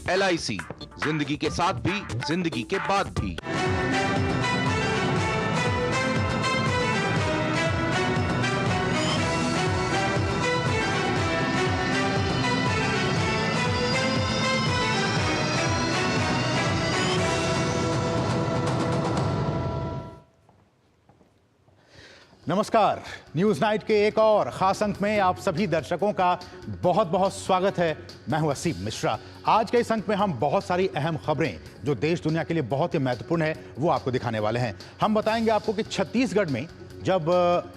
LIC, जिंदगी के साथ भी, जिंदगी के बाद भी। नमस्कार, न्यूज नाइट के एक और खास अंक में आप सभी दर्शकों का बहुत बहुत स्वागत है। मैं हूं असीम मिश्रा। आज के इस अंक में हम बहुत सारी अहम खबरें जो देश दुनिया के लिए बहुत ही महत्वपूर्ण है वो आपको दिखाने वाले हैं। हम बताएंगे आपको कि छत्तीसगढ़ में जब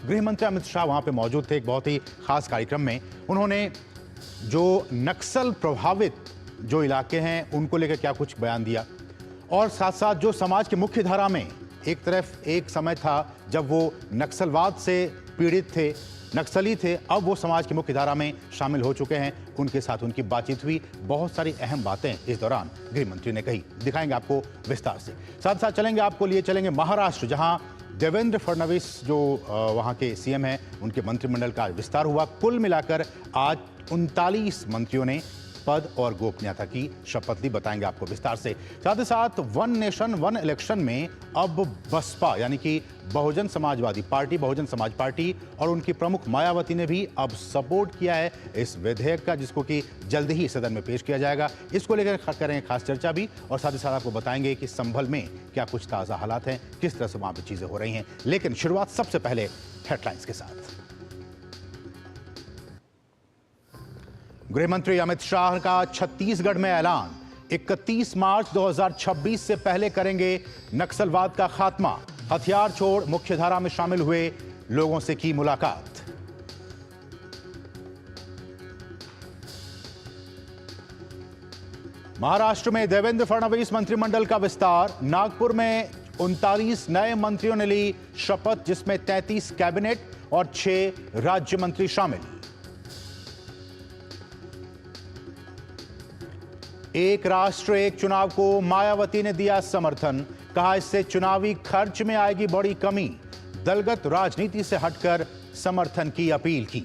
गृह मंत्री अमित शाह वहां पे मौजूद थे एक बहुत ही खास कार्यक्रम में, उन्होंने जो नक्सल प्रभावित जो इलाके हैं उनको लेकर क्या कुछ बयान दिया, और साथ साथ जो समाज की मुख्य धारा में एक तरफ एक समय था जब वो नक्सलवाद से पीड़ित थे, नक्सली थे, अब वो समाज की मुख्य धारा में शामिल हो चुके हैं, उनके साथ उनकी बातचीत हुई। बहुत सारी अहम बातें इस दौरान गृह मंत्री ने कही, दिखाएंगे आपको विस्तार से। साथ साथ चलेंगे महाराष्ट्र, जहां देवेंद्र फडणवीस जो वहां के सीएम हैं, उनके मंत्रिमंडल का विस्तार हुआ। कुल मिलाकर आज 39 मंत्रियों ने पद और गोपनीयता की शपथ ली, बताएंगे आपको विस्तार से। साथ ही साथ वन नेशन वन इलेक्शन में अब बसपा यानी कि बहुजन समाजवादी पार्टी, बहुजन समाज पार्टी और उनकी प्रमुख मायावती ने भी अब सपोर्ट किया है इस विधेयक का, जिसको कि जल्द ही सदन में पेश किया जाएगा। इसको लेकर करेंगे खास चर्चा भी, और साथ ही साथ आपको बताएंगे कि संभल में क्या कुछ ताजा हालात हैं, किस तरह से वहां पर चीजें हो रही हैं। लेकिन शुरुआत सबसे पहले हेडलाइंस के साथ। गृहमंत्री अमित शाह का छत्तीसगढ़ में ऐलान, 31 मार्च 2026 से पहले करेंगे नक्सलवाद का खात्मा। हथियार छोड़ मुख्यधारा में शामिल हुए लोगों से की मुलाकात। महाराष्ट्र में देवेंद्र फडणवीस मंत्रिमंडल का विस्तार। नागपुर में 39 नए मंत्रियों ने ली शपथ, जिसमें 33 कैबिनेट और 6 राज्य मंत्री शामिल। एक राष्ट्र एक चुनाव को मायावती ने दिया समर्थन, कहा इससे चुनावी खर्च में आएगी बड़ी कमी। दलगत राजनीति से हटकर समर्थन की अपील की।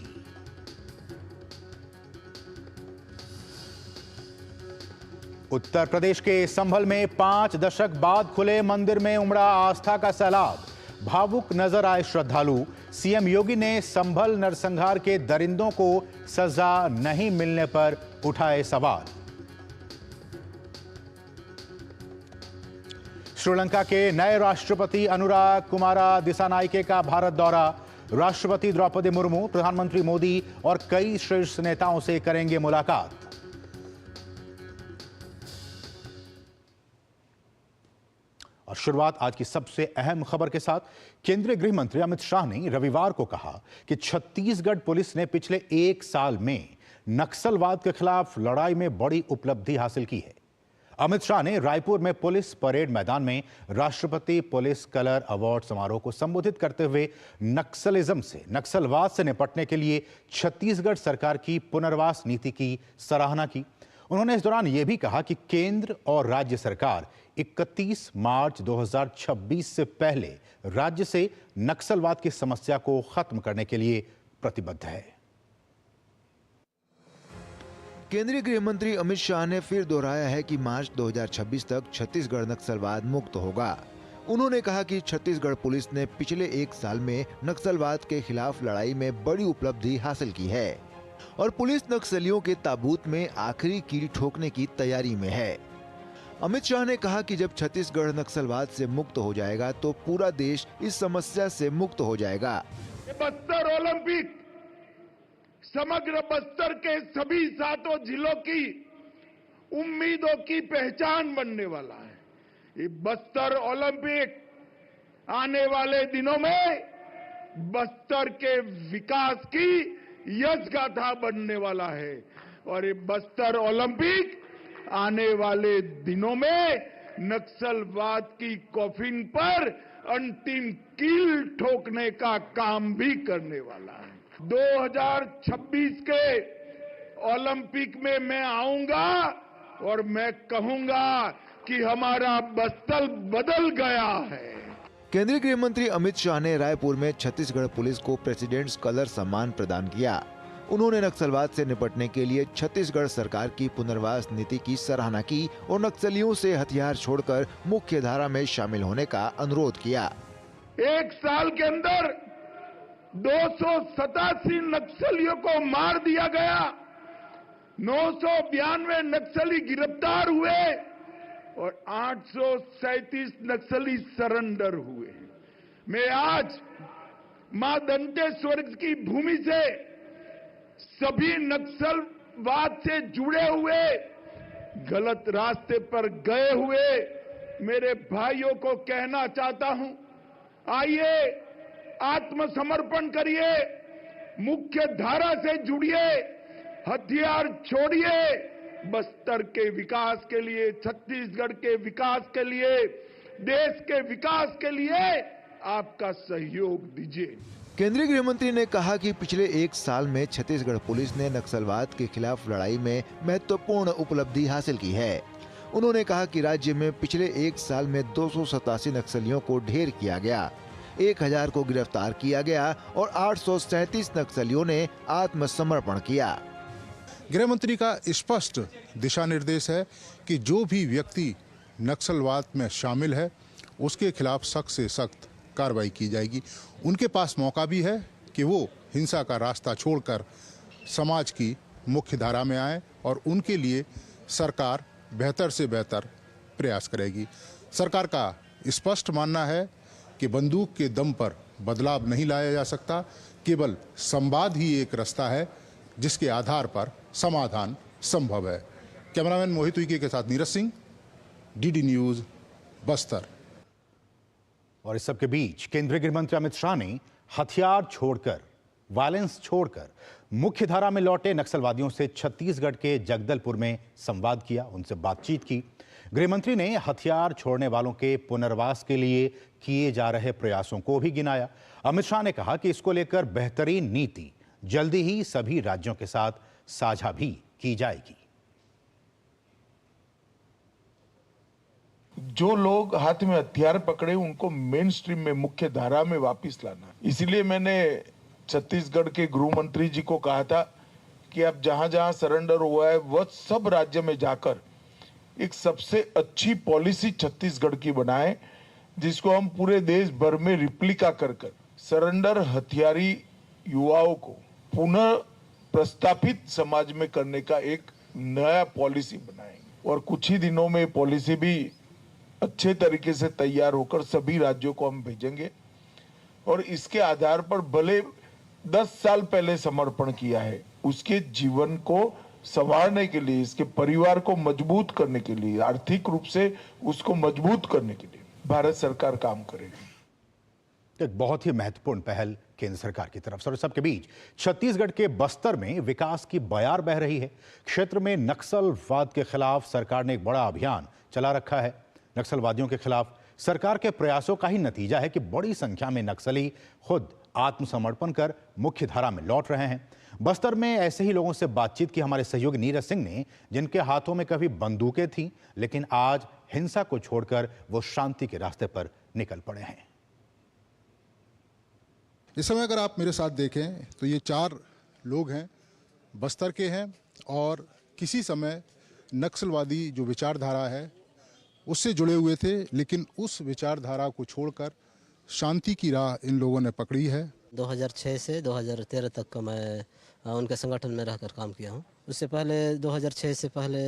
उत्तर प्रदेश के संभल में 5 दशक बाद खुले मंदिर में उमड़ा आस्था का सैलाब। भावुक नजर आए श्रद्धालु। सीएम योगी ने संभल नरसंहार के दरिंदों को सजा नहीं मिलने पर उठाए सवाल। श्रीलंका के नए राष्ट्रपति अनुराग कुमारा दिसानायके का भारत दौरा। राष्ट्रपति द्रौपदी मुर्मू, प्रधानमंत्री मोदी और कई शीर्ष नेताओं से करेंगे मुलाकात। और शुरुआत आज की सबसे अहम खबर के साथ। केंद्रीय गृह मंत्री अमित शाह ने रविवार को कहा कि छत्तीसगढ़ पुलिस ने पिछले 1 साल में नक्सलवाद के खिलाफ लड़ाई में बड़ी उपलब्धि हासिल की है। अमित शाह ने रायपुर में पुलिस परेड मैदान में राष्ट्रपति पुलिस कलर अवार्ड समारोह को संबोधित करते हुए नक्सलवाद से निपटने के लिए छत्तीसगढ़ सरकार की पुनर्वास नीति की सराहना की। उन्होंने इस दौरान यह भी कहा कि केंद्र और राज्य सरकार 31 मार्च 2026 से पहले राज्य से नक्सलवाद की समस्या को खत्म करने के लिए प्रतिबद्ध है। केंद्रीय गृह मंत्री अमित शाह ने फिर दोहराया है कि मार्च 2026 तक छत्तीसगढ़ नक्सलवाद मुक्त होगा। उन्होंने कहा कि छत्तीसगढ़ पुलिस ने पिछले 1 साल में नक्सलवाद के खिलाफ लड़ाई में बड़ी उपलब्धि हासिल की है और पुलिस नक्सलियों के ताबूत में आखिरी कील ठोकने की तैयारी में है। अमित शाह ने कहा कि जब छत्तीसगढ़ नक्सलवाद से मुक्त हो जाएगा तो पूरा देश इस समस्या से मुक्त हो जाएगा। बस्तर ओलंपिक समग्र बस्तर के सभी 7 जिलों की उम्मीदों की पहचान बनने वाला है। ये बस्तर ओलंपिक आने वाले दिनों में बस्तर के विकास की यश गाथा बनने वाला है और ये बस्तर ओलंपिक आने वाले दिनों में नक्सलवाद की कॉफिन पर अंतिम कील ठोकने का काम भी करने वाला है। 2026 के ओलंपिक में मैं आऊंगा और मैं कहूंगा कि हमारा बस्तर बदल गया है। केंद्रीय गृह मंत्री अमित शाह ने रायपुर में छत्तीसगढ़ पुलिस को प्रेसिडेंट्स कलर सम्मान प्रदान किया। उन्होंने नक्सलवाद से निपटने के लिए छत्तीसगढ़ सरकार की पुनर्वास नीति की सराहना की और नक्सलियों से हथियार छोड़कर मुख्य धारा में शामिल होने का अनुरोध किया। एक साल के अंदर 287 नक्सलियों को मार दिया गया, 992 नक्सली गिरफ्तार हुए और 837 नक्सली सरेंडर हुए। मैं आज मां दंतेश्वरी की भूमि से सभी नक्सलवाद से जुड़े हुए, गलत रास्ते पर गए हुए मेरे भाइयों को कहना चाहता हूं, आइए आत्मसमर्पण करिए, मुख्य धारा से जुड़िए, हथियार छोड़िए, बस्तर के विकास के लिए, छत्तीसगढ़ के विकास के लिए, देश के विकास के लिए आपका सहयोग दीजिए। केंद्रीय गृह मंत्री ने कहा कि पिछले एक साल में छत्तीसगढ़ पुलिस ने नक्सलवाद के खिलाफ लड़ाई में महत्वपूर्ण उपलब्धि हासिल की है। उन्होंने कहा कि राज्य में पिछले एक साल में 287 नक्सलियों को ढेर किया गया, 1000 को गिरफ्तार किया गया और 837 नक्सलियों ने आत्मसमर्पण किया। गृह मंत्री का स्पष्ट दिशा निर्देश है कि जो भी व्यक्ति नक्सलवाद में शामिल है उसके खिलाफ सख्त से सख्त कार्रवाई की जाएगी। उनके पास मौका भी है कि वो हिंसा का रास्ता छोड़कर समाज की मुख्य धारा में आए और उनके लिए सरकार बेहतर से बेहतर प्रयास करेगी। सरकार का स्पष्ट मानना है कि बंदूक के दम पर बदलाव नहीं लाया जा सकता, केवल संवाद ही एक रास्ता है जिसके आधार पर समाधान संभव है। कैमरामैन मोहित उइके के साथ नीरज सिंह, डीडी न्यूज, बस्तर। और इस सब के बीच केंद्रीय गृह मंत्री अमित शाह ने हथियार छोड़कर, वायलेंस छोड़कर मुख्य धारा में लौटे नक्सलवादियों से छत्तीसगढ़ के जगदलपुर में संवाद किया, उनसे बातचीत की। गृह मंत्री ने हथियार छोड़ने वालों के पुनर्वास के लिए किए जा रहे प्रयासों को भी गिनाया। अमित शाह ने कहा कि इसको लेकर बेहतरीन नीति जल्दी ही सभी राज्यों के साथ साझा भी की जाएगी। जो लोग हाथ में हथियार पकड़े उनको मेन स्ट्रीम में, मुख्य धारा में वापस लाना। इसलिए मैंने छत्तीसगढ़ के गृह मंत्री जी को कहा था कि अब जहां जहां सरेंडर हुआ है वह सब राज्य में जाकर एक सबसे अच्छी पॉलिसी छत्तीसगढ़ की बनाए, जिसको हम पूरे देश भर में रिप्लिका कर सरेंडर हथियारी युवाओं को पुनः प्रस्तापित समाज में करने का एक नया पॉलिसी बनाएंगे। और कुछ ही दिनों में पॉलिसी भी अच्छे तरीके से तैयार होकर सभी राज्यों को हम भेजेंगे और इसके आधार पर भले 10 साल पहले समर्पण किया है, उसके जीवन को संवारने के लिए, इसके परिवार को मजबूत करने के लिए, आर्थिक रूप से उसको मजबूत करने के लिए भारत सरकार काम करेगी। एक बहुत ही महत्वपूर्ण पहल केंद्र सरकार की तरफ से। और सबके बीच छत्तीसगढ़ के बस्तर में विकास की बयार बह रही है। क्षेत्र में नक्सलवाद के खिलाफ सरकार ने एक बड़ा अभियान चला रखा है। नक्सलवादियों के खिलाफ सरकार के प्रयासों का ही नतीजा है कि बड़ी संख्या में नक्सली खुद आत्मसमर्पण कर मुख्य धारा में लौट रहे हैं। बस्तर में ऐसे ही लोगों से बातचीत की हमारे सहयोगी नीरज सिंह ने, जिनके हाथों में कभी बंदूकें थीं लेकिन आज हिंसा को छोड़कर वो शांति के रास्ते पर निकल पड़े हैं। इस समय अगर आप मेरे साथ देखें तो ये 4 लोग हैं, बस्तर के हैं और किसी समय नक्सलवादी जो विचारधारा है उससे जुड़े हुए थे, लेकिन उस विचारधारा को छोड़कर शांति की राह इन लोगों ने पकड़ी है। 2006 से 2013 तक का मैं उनके संगठन में रहकर काम किया हूँ। उससे पहले 2006 से पहले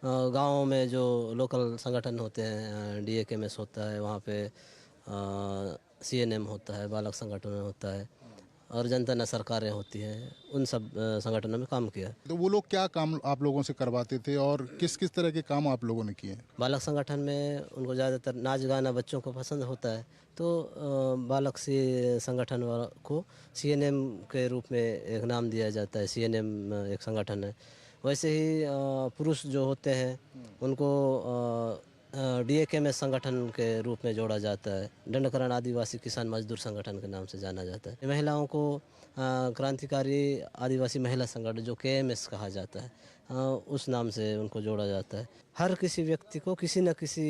गाँव में जो लोकल संगठन होते हैं, DAKMS होता है, वहाँ पे CNM होता है, बालक संगठन होता है और जनता न सरकारें होती हैं, उन सब संगठनों में काम किया। तो वो लोग क्या काम आप लोगों से करवाते थे और किस किस तरह के काम आप लोगों ने किए? बालक संगठन में उनको ज़्यादातर नाच गाना बच्चों को पसंद होता है, तो बालक से संगठन को CNM के रूप में एक नाम दिया जाता है। CNM एक संगठन है। वैसे ही पुरुष जो होते हैं उनको DAKMS संगठन के रूप में जोड़ा जाता है। दंडकरण आदिवासी किसान मजदूर संगठन के नाम से जाना जाता है। महिलाओं को क्रांतिकारी आदिवासी महिला संगठन जो KMS कहा जाता है, उस नाम से उनको जोड़ा जाता है। हर किसी व्यक्ति को किसी न किसी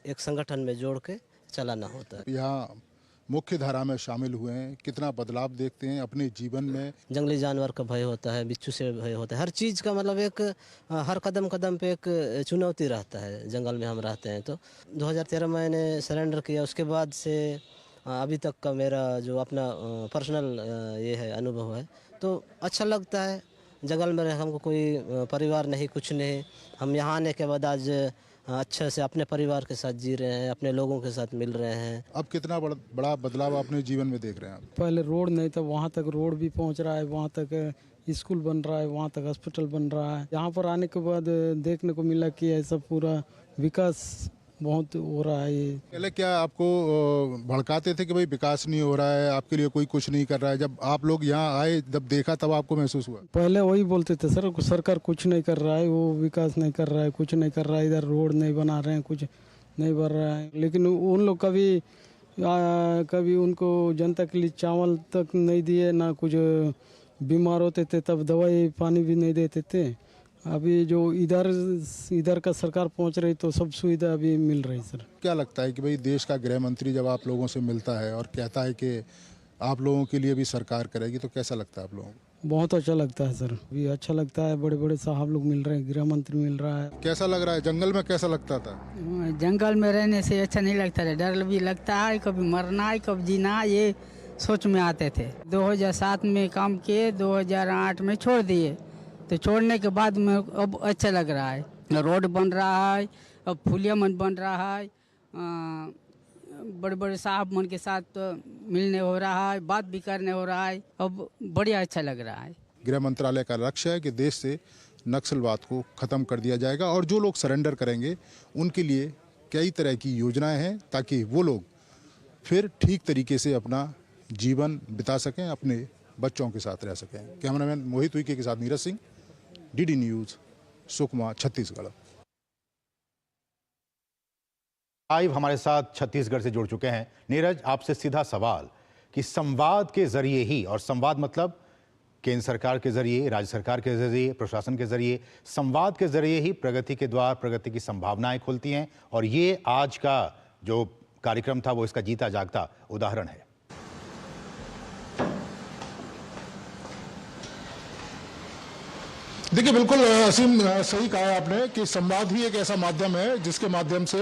एक संगठन में जोड़ के चलाना होता है। यहाँ मुख्य धारा में शामिल हुए हैं, कितना बदलाव देखते हैं अपने जीवन में? जंगली जानवर का भय होता है, बिच्छू से भय होता है, हर चीज़ का मतलब एक हर कदम कदम पे एक चुनौती रहता है जंगल में हम रहते हैं। तो 2013 में मैंने सरेंडर किया, उसके बाद से अभी तक का मेरा जो अपना पर्सनल ये है अनुभव है, तो अच्छा लगता है। जंगल में हमको कोई परिवार नहीं, कुछ नहीं। हम यहाँ आने के बाद आज अच्छे से अपने परिवार के साथ जी रहे हैं, अपने लोगों के साथ मिल रहे हैं। अब कितना बड़ा बदलाव अपने जीवन में देख रहे हैं आप? पहले रोड नहीं था, वहाँ तक रोड भी पहुँच रहा है, वहाँ तक स्कूल बन रहा है, वहाँ तक हॉस्पिटल बन रहा है। यहाँ पर आने के बाद देखने को मिला कि ऐसा पूरा विकास बहुत हो रहा है। ये पहले क्या आपको भड़काते थे कि भाई विकास नहीं हो रहा है, आपके लिए कोई कुछ नहीं कर रहा है? जब आप लोग यहाँ आए, जब देखा, तब आपको महसूस हुआ? पहले वही बोलते थे, सर सरकार कुछ नहीं कर रहा है, वो विकास नहीं कर रहा है, कुछ नहीं कर रहा है, इधर रोड नहीं बना रहे हैं, कुछ नहीं बन रहा है। लेकिन उन लोग कभी उनको जनता के लिए चावल तक नहीं दिए, ना कुछ बीमार होते थे तब दवाई पानी भी नहीं देते थे। अभी जो इधर का सरकार पहुंच रही तो सब सुविधा अभी मिल रही। सर क्या लगता है कि भाई देश का गृह मंत्री जब आप लोगों से मिलता है और कहता है कि आप लोगों के लिए भी सरकार करेगी, तो कैसा लगता है आप लोगों को? बहुत अच्छा लगता है सर, अभी अच्छा लगता है। बड़े बड़े साहब लोग मिल रहे हैं, गृह मंत्री मिल रहा है। कैसा लग रहा है? जंगल में कैसा लगता था? जंगल में रहने से अच्छा नहीं लगता है, डर भी लगता है, कभी मरना है कभी जीना, ये सोच में आते थे। 2007 में काम किए, 2008 में छोड़ दिए, तो छोड़ने के बाद में अब अच्छा लग रहा है। रोड बन रहा है, अब पुलिया मन बन रहा है, बड़े बड़े साहब मन के साथ मिलने हो रहा है, बात भी करने हो रहा है, अब बढ़िया अच्छा लग रहा है। गृह मंत्रालय का लक्ष्य है कि देश से नक्सलवाद को खत्म कर दिया जाएगा और जो लोग सरेंडर करेंगे उनके लिए कई तरह की योजनाएं हैं ताकि वो लोग फिर ठीक तरीके से अपना जीवन बिता सकें, अपने बच्चों के साथ रह सकें। कैमरामैन मोहित उइके के साथ Neeraj Singh, DD news, Sukma, Chhattisgarh. Live हमारे साथ छत्तीसगढ़ से जुड़ चुके हैं नीरज। आपसे सीधा सवाल कि संवाद के जरिए ही, और संवाद मतलब केंद्र सरकार के जरिए, राज्य सरकार के जरिए, प्रशासन के जरिए, संवाद के जरिए ही प्रगति के द्वार, प्रगति की संभावनाएं खुलती हैं। और ये आज का जो कार्यक्रम था वो इसका जीता जागता उदाहरण है। देखिए, बिल्कुल असीम सही कहा है आपने कि संवाद ही एक ऐसा माध्यम है जिसके माध्यम से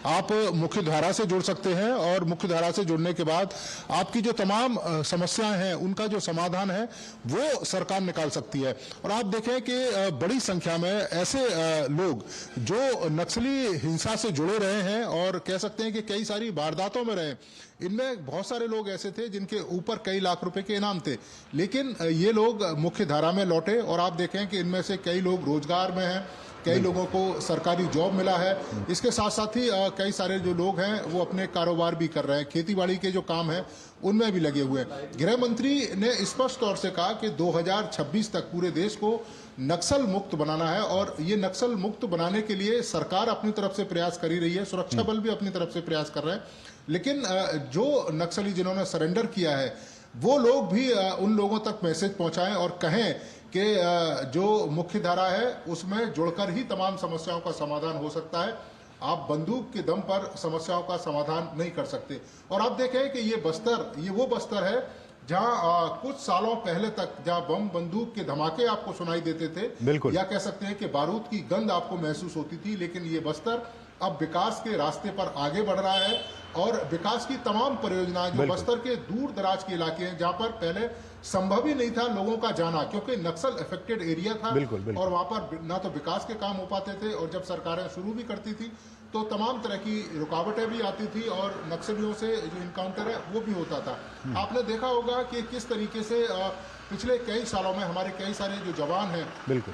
आप मुख्य धारा से जुड़ सकते हैं और मुख्य धारा से जुड़ने के बाद आपकी जो तमाम समस्याएं हैं उनका जो समाधान है वो सरकार निकाल सकती है। और आप देखें कि बड़ी संख्या में ऐसे लोग जो नक्सली हिंसा से जुड़े रहे हैं और कह सकते हैं कि कई सारी वारदातों में रहे, इनमें बहुत सारे लोग ऐसे थे जिनके ऊपर कई लाख रुपए के इनाम थे, लेकिन ये लोग मुख्य धारा में लौटे और आप देखें कि इनमें से कई लोग रोजगार में हैं, कई लोगों को सरकारी जॉब मिला है। इसके साथ साथ ही कई सारे जो लोग हैं वो अपने कारोबार भी कर रहे हैं, खेतीबाड़ी के जो काम है उनमें भी लगे हुए हैं। गृह मंत्री ने स्पष्ट तौर से कहा कि 2026 तक पूरे देश को नक्सल मुक्त बनाना है और ये नक्सल मुक्त बनाने के लिए सरकार अपनी तरफ से प्रयास कर ही रही है, सुरक्षा बल भी अपनी तरफ से प्रयास कर रहे हैं। लेकिन जो नक्सली जिन्होंने सरेंडर किया है वो लोग भी उन लोगों तक मैसेज पहुंचाएं और कहें कि जो मुख्य धारा है उसमें जुड़कर ही तमाम समस्याओं का समाधान हो सकता है। आप बंदूक के दम पर समस्याओं का समाधान नहीं कर सकते। और आप देखें कि ये वो बस्तर है जहां कुछ सालों पहले तक जहां बम बंदूक के धमाके आपको सुनाई देते थे, बिल्कुल, या कह सकते हैं कि बारूद की गंध आपको महसूस होती थी, लेकिन ये बस्तर अब विकास के रास्ते पर आगे बढ़ रहा है और विकास की तमाम परियोजनाएं जो बस्तर के दूर दराज के इलाके हैं जहां पर पहले संभव ही नहीं था लोगों का जाना, क्योंकि नक्सल अफेक्टेड एरिया था, और वहां पर ना तो विकास के काम हो पाते थे और जब सरकारें शुरू भी करती थी तो तमाम तरह की रुकावटें भी आती थी और नक्सलियों से जो इनकाउंटर है वो भी होता था। आपने देखा होगा कि किस तरीके से पिछले कई सालों में हमारे कई सारे जो जवान हैं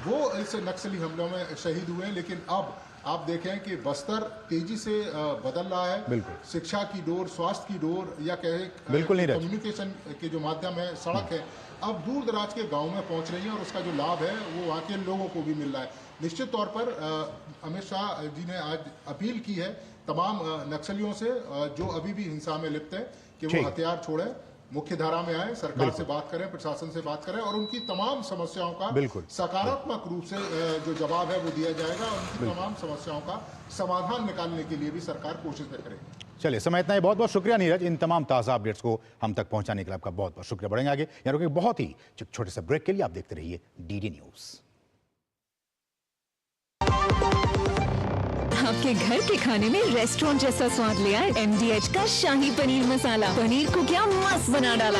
वो इस नक्सली हमलों में शहीद हुए हैं, लेकिन अब आप देखें कि बस्तर तेजी से बदल रहा है। शिक्षा की डोर, स्वास्थ्य की डोर, या कहें कम्युनिकेशन के जो माध्यम है, सड़क है, अब दूर दराज के गांव में पहुंच रही है और उसका जो लाभ है वो वहाँ के लोगों को भी मिल रहा है। निश्चित तौर पर अमित शाह जी ने आज अपील की है तमाम नक्सलियों से जो अभी भी हिंसा में लिप्त हैं कि वो हथियार छोड़ें, मुख्य धारा में आए, सरकार से बात करें, प्रशासन से बात करें और उनकी तमाम समस्याओं का सकारात्मक रूप से जो जवाब है वो दिया जाएगा और उनकी तमाम समस्याओं का समाधान निकालने के लिए भी सरकार कोशिश करेगी। चलिए, समय इतना ही। बहुत बहुत शुक्रिया नीरज, इन तमाम ताज़ा अपडेट्स को हम तक पहुंचाने के लिए आपका बहुत बहुत शुक्रिया। बढ़ेंगे आगे, यहाँ रुकेंगे बहुत ही छोटे से ब्रेक के लिए। आप देखते रहिए डीडी न्यूज़। आपके घर के खाने में रेस्टोरेंट जैसा स्वाद ले आए MDH का शाही पनीर मसाला। पनीर को क्या मस्त बना डाला।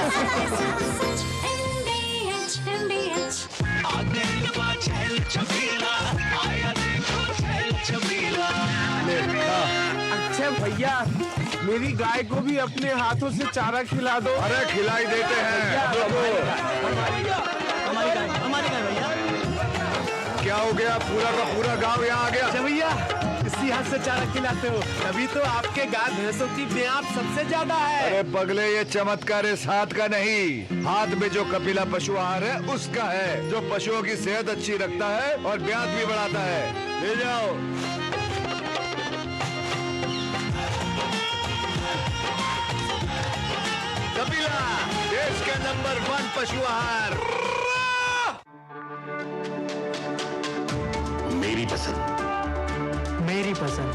अच्छा भैया, मेरी गाय को भी अपने हाथों से चारा खिला दो। अरे खिलाई देते हैं। हमारी गाय भैया। क्या हो गया, पूरा का पूरा गांव यहाँ आ गया। अच्छा भैया, इसी हाथ से चारा खिलाते हो, तभी तो आपके गाय भैंसों की ब्याह सबसे ज्यादा है। अरे पगले, ये चमत्कार इस हाथ का नहीं, हाथ में जो कपिला पशु आहार है उसका है, जो पशुओं की सेहत अच्छी रखता है और ब्याज भी बढ़ाता है। ले जाओ। कपिला, देश का नंबर 1 पशु आहार। मेरी पसंद, मेरी पसंद,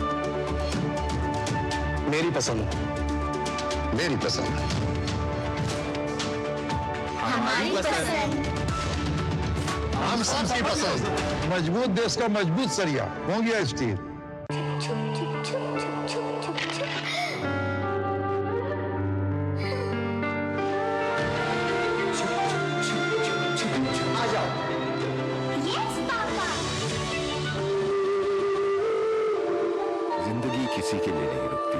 मेरी पसंद, मेरी पसंद, हमारी पसंद। हम सबकी पसंद। मजबूत देश का मजबूत सरिया हो गया स्टील। जिंदगी किसी के लिए नहीं रुकती,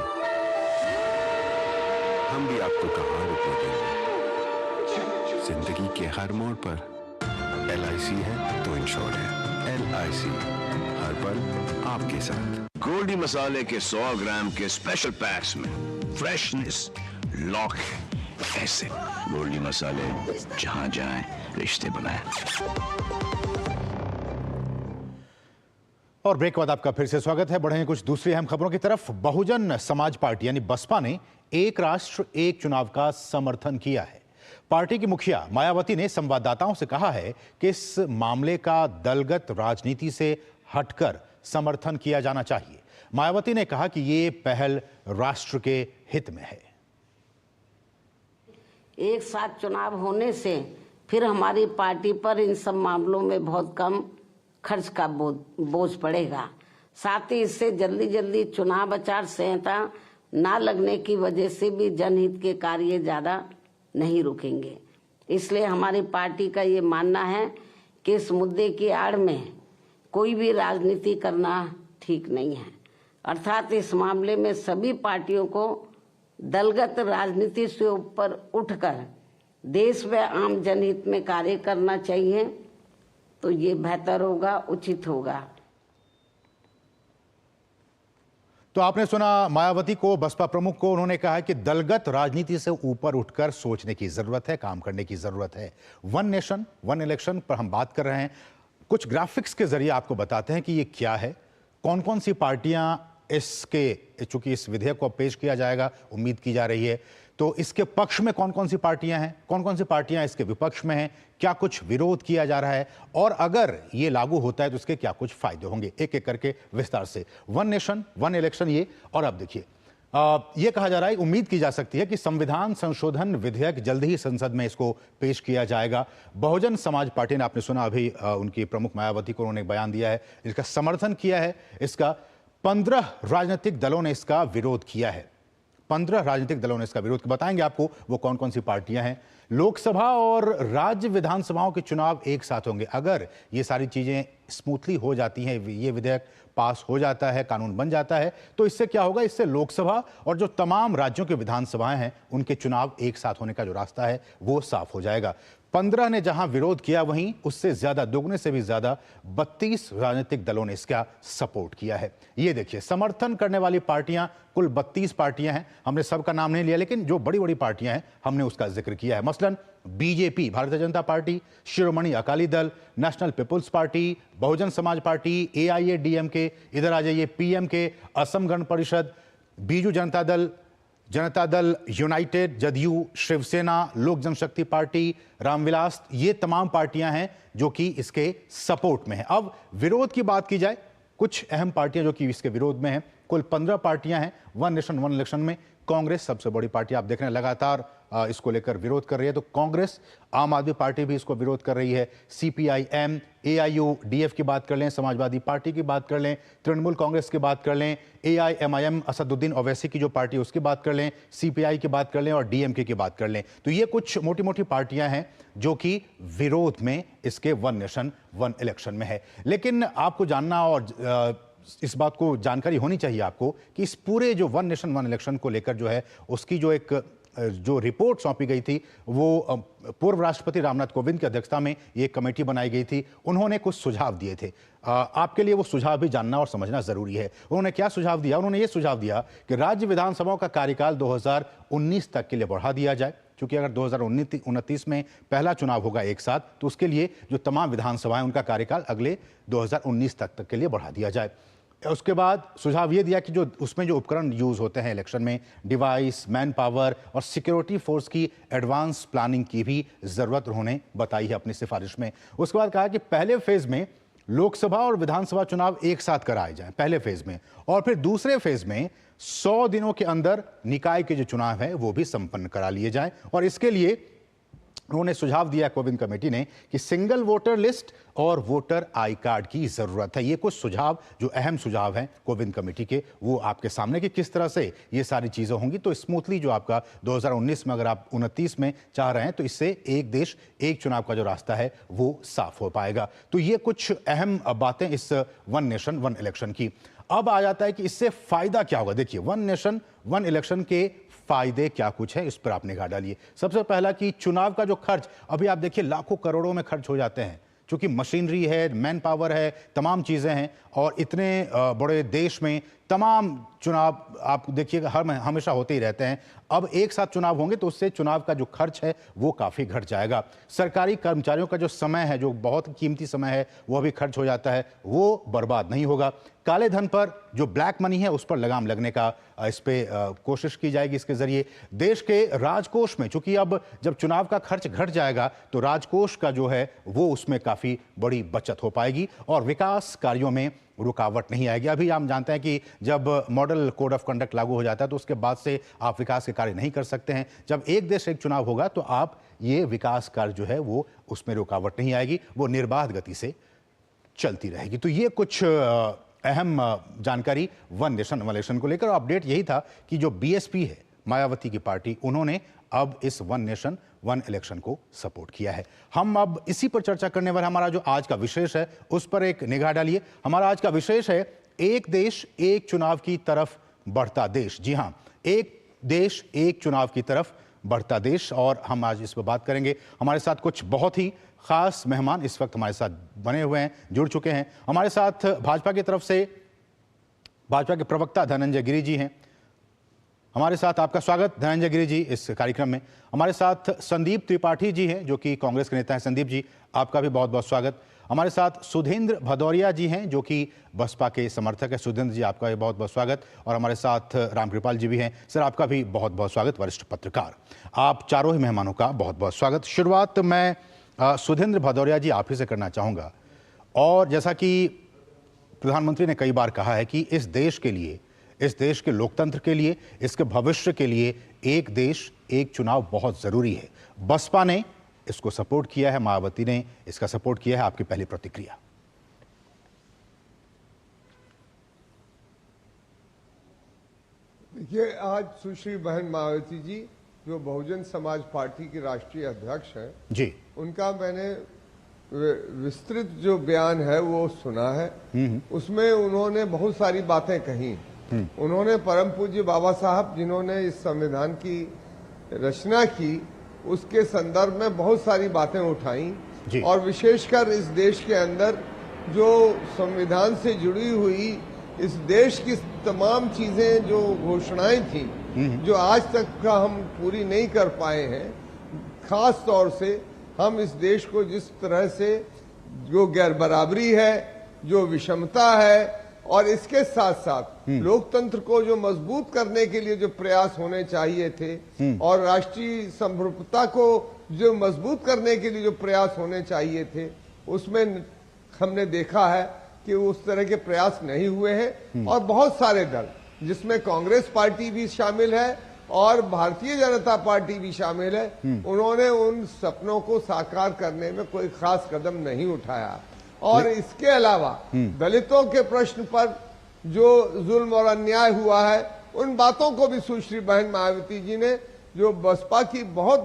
हम भी आपको कहाँ रुकने देंगे। जिंदगी के हर मोड़ पर LIC है तो इंश्योर है। LIC, हर पल आपके साथ। गोल्डी मसाले के 100 ग्राम के स्पेशल पैक्स में फ्रेशनेस लॉक है। ऐसे गोल्डी मसाले, जहां जाएं रिश्ते बनाएं। और ब्रेक के बाद आपका फिर से स्वागत है। बढ़ेंगे कुछ दूसरी अहम खबरों की तरफ। बहुजन समाज पार्टी यानी बसपा ने एक राष्ट्र एक चुनाव का समर्थन किया है। पार्टी की मुखिया मायावती ने संवाददाताओं से कहा है कि इस मामले का दलगत राजनीति से हटकर समर्थन किया जाना चाहिए। मायावती ने कहा कि ये पहल राष्ट्र के हित में है। एक साथ चुनाव होने से फिर हमारी पार्टी पर इन सब मामलों में बहुत कम खर्च का बोझ पड़ेगा। साथ ही इससे जल्दी जल्दी चुनाव आचार संहिता ना लगने की वजह से भी जनहित के कार्य ज्यादा नहीं रुकेंगे। इसलिए हमारी पार्टी का ये मानना है कि इस मुद्दे की आड़ में कोई भी राजनीति करना ठीक नहीं है। अर्थात इस मामले में सभी पार्टियों को दलगत राजनीति से ऊपर उठकर देश व आम जनहित में कार्य करना चाहिए, तो ये बेहतर होगा, उचित होगा। तो आपने सुना मायावती को, बसपा प्रमुख को। उन्होंने कहा कि दलगत राजनीति से ऊपर उठकर सोचने की जरूरत है, काम करने की जरूरत है। वन नेशन वन इलेक्शन पर हम बात कर रहे हैं। कुछ ग्राफिक्स के जरिए आपको बताते हैं कि ये क्या है, कौन कौन सी पार्टियां इसके, चूंकि इस विधेयक को पेश किया जाएगा, उम्मीद की जा रही है, तो इसके पक्ष में कौन कौन सी पार्टियां हैं, कौन कौन सी पार्टियां इसके विपक्ष में हैं, क्या कुछ विरोध किया जा रहा है, और अगर ये लागू होता है तो इसके क्या कुछ फायदे होंगे, एक एक करके विस्तार से। वन नेशन वन इलेक्शन ये, और अब देखिए ये कहा जा रहा है, उम्मीद की जा सकती है कि संविधान संशोधन विधेयक जल्द ही संसद में इसको पेश किया जाएगा। बहुजन समाज पार्टी ने, आपने सुना अभी उनकी प्रमुख मायावती को, उन्होंने एक बयान दिया है, इसका समर्थन किया है। इसका 15 राजनीतिक दलों ने इसका विरोध किया है। 15 राजनीतिक दलों ने इसका विरोध किया। बताएंगे आपको वो कौन कौन सी पार्टियां हैं। लोकसभा और राज्य विधानसभाओं के चुनाव एक साथ होंगे। अगर ये सारी चीजें स्मूथली हो जाती हैं, ये विधेयक पास हो जाता है, कानून बन जाता है, तो इससे क्या होगा, इससे लोकसभा और जो तमाम राज्यों के विधानसभाएं हैं उनके चुनाव एक साथ होने का जो रास्ता है वो साफ हो जाएगा। 15 ने जहां विरोध किया, वहीं उससे ज्यादा, दोगुने से भी ज्यादा 32 राजनीतिक दलों ने इसका सपोर्ट किया है। ये देखिए, समर्थन करने वाली पार्टियां कुल 32 पार्टियां हैं। हमने सबका नाम नहीं लिया, लेकिन जो बड़ी बड़ी पार्टियां हैं हमने उसका जिक्र किया है। मसलन BJP, Bharatiya Janata party, Shiromani Akali Dal, national people's party, Bahujan Samaj party, AIADMK, इधर आ जाइए PMK, असम गण परिषद, बीजू जनता दल, जनता दल यूनाइटेड, जदयू, शिवसेना, लोक जनशक्ति पार्टी, रामविलास, ये तमाम पार्टियां हैं जो कि इसके सपोर्ट में हैं। अब विरोध की बात की जाए, कुछ अहम पार्टियां जो कि इसके विरोध में हैं। कुल 15 पार्टियां हैं वन नेशन वन इलेक्शन में। कांग्रेस सबसे बड़ी पार्टी, आप देख रहे हैं लगातार इसको लेकर विरोध कर रही है। तो कांग्रेस, आम आदमी पार्टी भी इसको विरोध कर रही है। सीपीआईएम, एआईयूडीएफ की बात कर लें, समाजवादी पार्टी की बात कर लें, तृणमूल कांग्रेस की बात कर लें, एआईएमआईएम असदुद्दीन ओवैसी की जो पार्टी उसकी बात कर लें, सीपीआई की बात कर लें और डीएमके की बात कर लें। तो ये कुछ मोटी मोटी पार्टियां हैं जो कि विरोध में इसके वन नेशन वन इलेक्शन में है। लेकिन आपको जानना और इस बात को जानकारी होनी चाहिए आपको कि इस पूरे जो वन नेशन वन इलेक्शन को लेकर जो है उसकी जो रिपोर्ट सौंपी गई थी वो पूर्व राष्ट्रपति रामनाथ कोविंद की अध्यक्षता में ये कमेटी बनाई गई थी। उन्होंने कुछ सुझाव दिए थे। आपके लिए वो सुझाव भी जानना और समझना जरूरी है। उन्होंने क्या सुझाव दिया? उन्होंने ये सुझाव दिया कि राज्य विधानसभाओं का कार्यकाल 2019 तक के लिए बढ़ा दिया जाए, क्योंकि अगर 2029 में पहला चुनाव होगा एक साथ, तो उसके लिए जो तमाम विधानसभाएं उनका कार्यकाल अगले 2019 तक के लिए बढ़ा दिया जाए। उसके बाद सुझाव ये दिया कि जो उसमें जो उपकरण यूज होते हैं इलेक्शन में, डिवाइस, मैन पावर और सिक्योरिटी फोर्स की एडवांस प्लानिंग की भी जरूरत उन्होंने बताई है अपनी सिफारिश में। उसके बाद कहा कि पहले फेज में लोकसभा और विधानसभा चुनाव एक साथ कराए जाएं पहले फेज में, और फिर दूसरे फेज में 100 दिनों के अंदर निकाय के जो चुनाव है वो भी संपन्न करा लिए जाएं। और इसके लिए उन्होंने सुझाव दिया कोविंद कमेटी ने कि सिंगल वोटर लिस्ट और वोटर आई कार्ड की जरूरत है। ये कुछ सुझाव जो अहम सुझाव हैं कोविंद कमेटी के, वो आपके सामने कि किस तरह से ये सारी चीजें होंगी तो स्मूथली जो आपका 2019 में अगर आप 29 में चाह रहे हैं तो इससे एक देश एक चुनाव का जो रास्ता है वो साफ हो पाएगा। तो ये कुछ अहम बातें इस वन नेशन वन इलेक्शन की। अब आ जाता है कि इससे फायदा क्या होगा। देखिए, वन नेशन वन इलेक्शन के फायदे क्या कुछ है, इस पर आप निगाह डालिए। सबसे पहला कि चुनाव का जो खर्च, अभी आप देखिए लाखों करोड़ों में खर्च हो जाते हैं, क्योंकि मशीनरी है, मैन पावर है, तमाम चीजें हैं, और इतने बड़े देश में तमाम चुनाव आप देखिएगा हमेशा होते ही रहते हैं। अब एक साथ चुनाव होंगे तो उससे चुनाव का जो खर्च है वो काफी घट जाएगा। सरकारी कर्मचारियों का जो समय है, जो बहुत कीमती समय है, वो भी खर्च हो जाता है, वो बर्बाद नहीं होगा। काले धन पर जो ब्लैक मनी है उस पर लगाम लगने का इस पे कोशिश की जाएगी। इसके जरिए देश के राजकोष में, चूंकि अब जब चुनाव का खर्च घट जाएगा तो राजकोष का जो है वो उसमें काफी बड़ी बचत हो पाएगी और विकास कार्यों में रुकावट नहीं आएगी। अभी हम जानते हैं कि जब मॉडल कोड ऑफ कंडक्ट लागू हो जाता है तो उसके बाद से आप विकास के कार्य नहीं कर सकते हैं। जब एक देश एक चुनाव होगा तो आप ये विकास कार्य जो है वो उसमें रुकावट नहीं आएगी, वो निर्बाध गति से चलती रहेगी। तो ये कुछ अहम जानकारी वन नेशन वन इलेक्शन को लेकर। अपडेट यही था कि जो बीएसपी है, मायावती की पार्टी, उन्होंने अब इस वन नेशन वन इलेक्शन को सपोर्ट किया है। हम अब इसी पर चर्चा करने वाले, हमारा जो आज का विशेष है उस पर एक निगाह डालिए। हमारा आज का विशेष है एक देश एक चुनाव की तरफ बढ़ता देश। जी हां, एक देश एक चुनाव की तरफ बढ़ता देश, और हम आज इस पर बात करेंगे। हमारे साथ कुछ बहुत ही खास मेहमान इस वक्त हमारे साथ बने हुए हैं, जुड़ चुके हैं। हमारे साथ भाजपा की तरफ से भाजपा के प्रवक्ता धनंजय गिरि जी हैं। हमारे साथ आपका स्वागत धनंजय गिरि जी इस कार्यक्रम में। हमारे साथ संदीप त्रिपाठी जी हैं जो कि कांग्रेस के नेता हैं। संदीप जी, आपका भी बहुत बहुत स्वागत। हमारे साथ सुधींद्र भदौरिया जी हैं जो कि बसपा के समर्थक है। सुधींद्र जी, आपका भी बहुत बहुत स्वागत। और हमारे साथ रामकृपाल जी भी हैं। सर, आपका भी बहुत बहुत स्वागत, वरिष्ठ पत्रकार। आप चारों ही मेहमानों का बहुत बहुत स्वागत। शुरुआत मैं सुधींद्र भदौरिया जी आप ही से करना चाहूँगा। और जैसा कि प्रधानमंत्री ने कई बार कहा है कि इस देश के लिए, इस देश के लोकतंत्र के लिए, इसके भविष्य के लिए एक देश एक चुनाव बहुत जरूरी है। बसपा ने इसको सपोर्ट किया है, मायावती ने इसका सपोर्ट किया है। आपकी पहली प्रतिक्रिया? देखिए, आज सुश्री बहन मायावती जी जो बहुजन समाज पार्टी की राष्ट्रीय अध्यक्ष हैं जी, उनका मैंने विस्तृत जो बयान है वो सुना है। उसमें उन्होंने बहुत सारी बातें कही। उन्होंने परम पूज्य बाबा साहब जिन्होंने इस संविधान की रचना की उसके संदर्भ में बहुत सारी बातें उठाई, और विशेषकर इस देश के अंदर जो संविधान से जुड़ी हुई इस देश की तमाम चीजें जो घोषणाएं थी जो आज तक का हम पूरी नहीं कर पाए हैं। खास तौर से हम इस देश को जिस तरह से जो गैर बराबरी है, जो विषमता है, और इसके साथ साथ लोकतंत्र को जो मजबूत करने के लिए जो प्रयास होने चाहिए थे, और राष्ट्रीय संप्रभुता को जो मजबूत करने के लिए जो प्रयास होने चाहिए थे, उसमें हमने देखा है कि उस तरह के प्रयास नहीं हुए हैं। और बहुत सारे दल, जिसमें कांग्रेस पार्टी भी शामिल है और भारतीय जनता पार्टी भी शामिल है, उन्होंने उन सपनों को साकार करने में कोई खास कदम नहीं उठाया। और इसके अलावा दलितों के प्रश्न पर जो जुल्म और अन्याय हुआ है, उन बातों को भी सुश्री बहन मायावती जी ने, जो बसपा की बहुत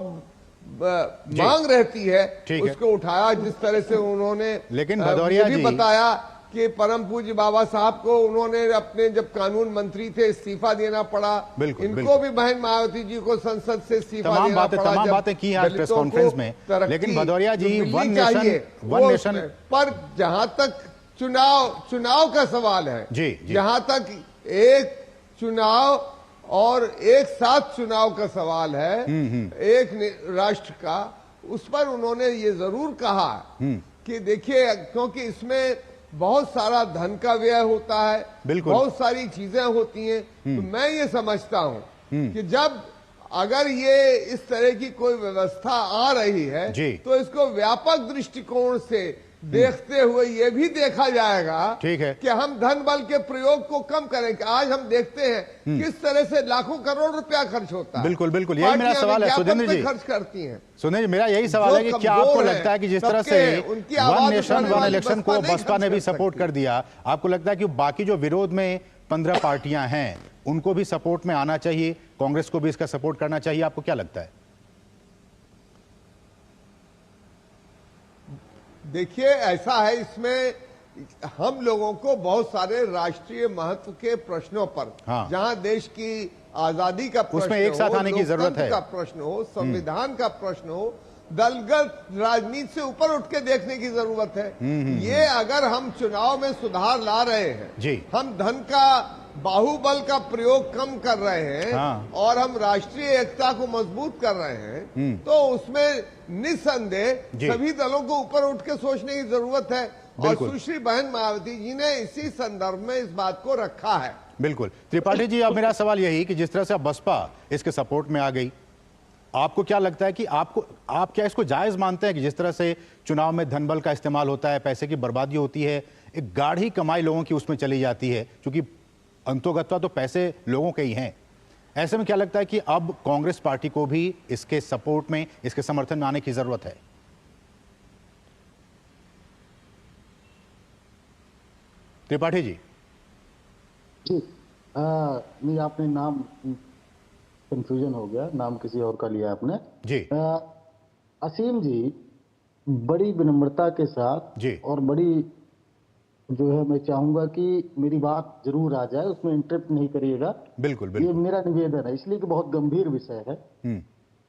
मांग रहती है, उसको उठाया। जिस तरह से उन्होंने लेकिन भदौरिया भी बताया कि परम पूज्य बाबा साहब को उन्होंने अपने जब कानून मंत्री थे इस्तीफा देना पड़ा, इनको भी बहन मायावती जी को संसद से इस्तीफा देना पड़ा। तमाम बातें की आज प्रेस कॉन्फ्रेंस में, लेकिन भदौरिया जी वन नेशन पर जहां तक चुनाव का सवाल है, जहां तक एक चुनाव और एक साथ चुनाव का सवाल है, एक राष्ट्र का, उस पर उन्होंने ये जरूर कहा कि देखिए, क्योंकि इसमें बहुत सारा धन का व्यय होता है, बहुत सारी चीजें होती हैं, तो मैं ये समझता हूं कि जब अगर ये इस तरह की कोई व्यवस्था आ रही है, तो इसको व्यापक दृष्टिकोण से देखते हुए ये भी देखा जाएगा कि हम धन बल के प्रयोग को कम करें। कि आज हम देखते हैं किस तरह से लाखों करोड़ रुपया खर्च होता है। बिल्कुल बिल्कुल, यही मेरा सवाल है सुधींद्र जी, खर्च करती हैं। सुधींद्र जी, मेरा यही सवाल है कि क्या आपको लगता है कि जिस तरह से वन नेशन वन इलेक्शन को बसपा ने भी सपोर्ट कर दिया, आपको लगता है कि बाकी जो विरोध में 15 पार्टियां हैं उनको भी सपोर्ट में आना चाहिए, कांग्रेस को भी इसका सपोर्ट करना चाहिए? आपको क्या लगता है? देखिए, ऐसा है, इसमें हम लोगों को बहुत सारे राष्ट्रीय महत्व के प्रश्नों पर, जहां देश की आजादी का प्रश्न, उसमें एक साथ आने की जरूरत है, का प्रश्न हो, संविधान का प्रश्न हो, दलगत राजनीति से ऊपर उठ के देखने की जरूरत है। ये अगर हम चुनाव में सुधार ला रहे हैं, हम धन का बाहुबल का प्रयोग कम कर रहे हैं और हम राष्ट्रीय एकता को मजबूत कर रहे हैं, तो उसमें निस्संदेह सभी दलों को ऊपर उठ के सोचने की जरूरत है। और सुश्री बहन मायावती जी ने इसी संदर्भ में इस बात को रखा है। बिल्कुल। त्रिपाठी जी, अब मेरा सवाल यही कि जिस तरह से अब बसपा इसके सपोर्ट में आ गई, आपको क्या लगता है कि आप क्या इसको जायज मानते हैं कि जिस तरह से चुनाव में धन बल का इस्तेमाल होता है, पैसे की बर्बादी होती है, एक गाढ़ी कमाई लोगों की उसमें चली जाती है, क्योंकि अंतोगत्वा तो पैसे लोगों के ही हैं, ऐसे में क्या लगता है कि अब कांग्रेस पार्टी को भी इसके सपोर्ट में, इसके समर्थन में आने की जरूरत है? त्रिपाठी जी। नहीं, आपने नाम कंफ्यूजन हो गया, नाम किसी और का लिया आपने जी। असीम जी, बड़ी विनम्रता के साथ जी और बड़ी जो है, मैं चाहूंगा कि मेरी बात जरूर आ जाए, उसमें इंटरप्ट नहीं करिएगा। बिल्कुल बिल्कुल, ये मेरा निवेदन है, इसलिए कि बहुत गंभीर विषय है।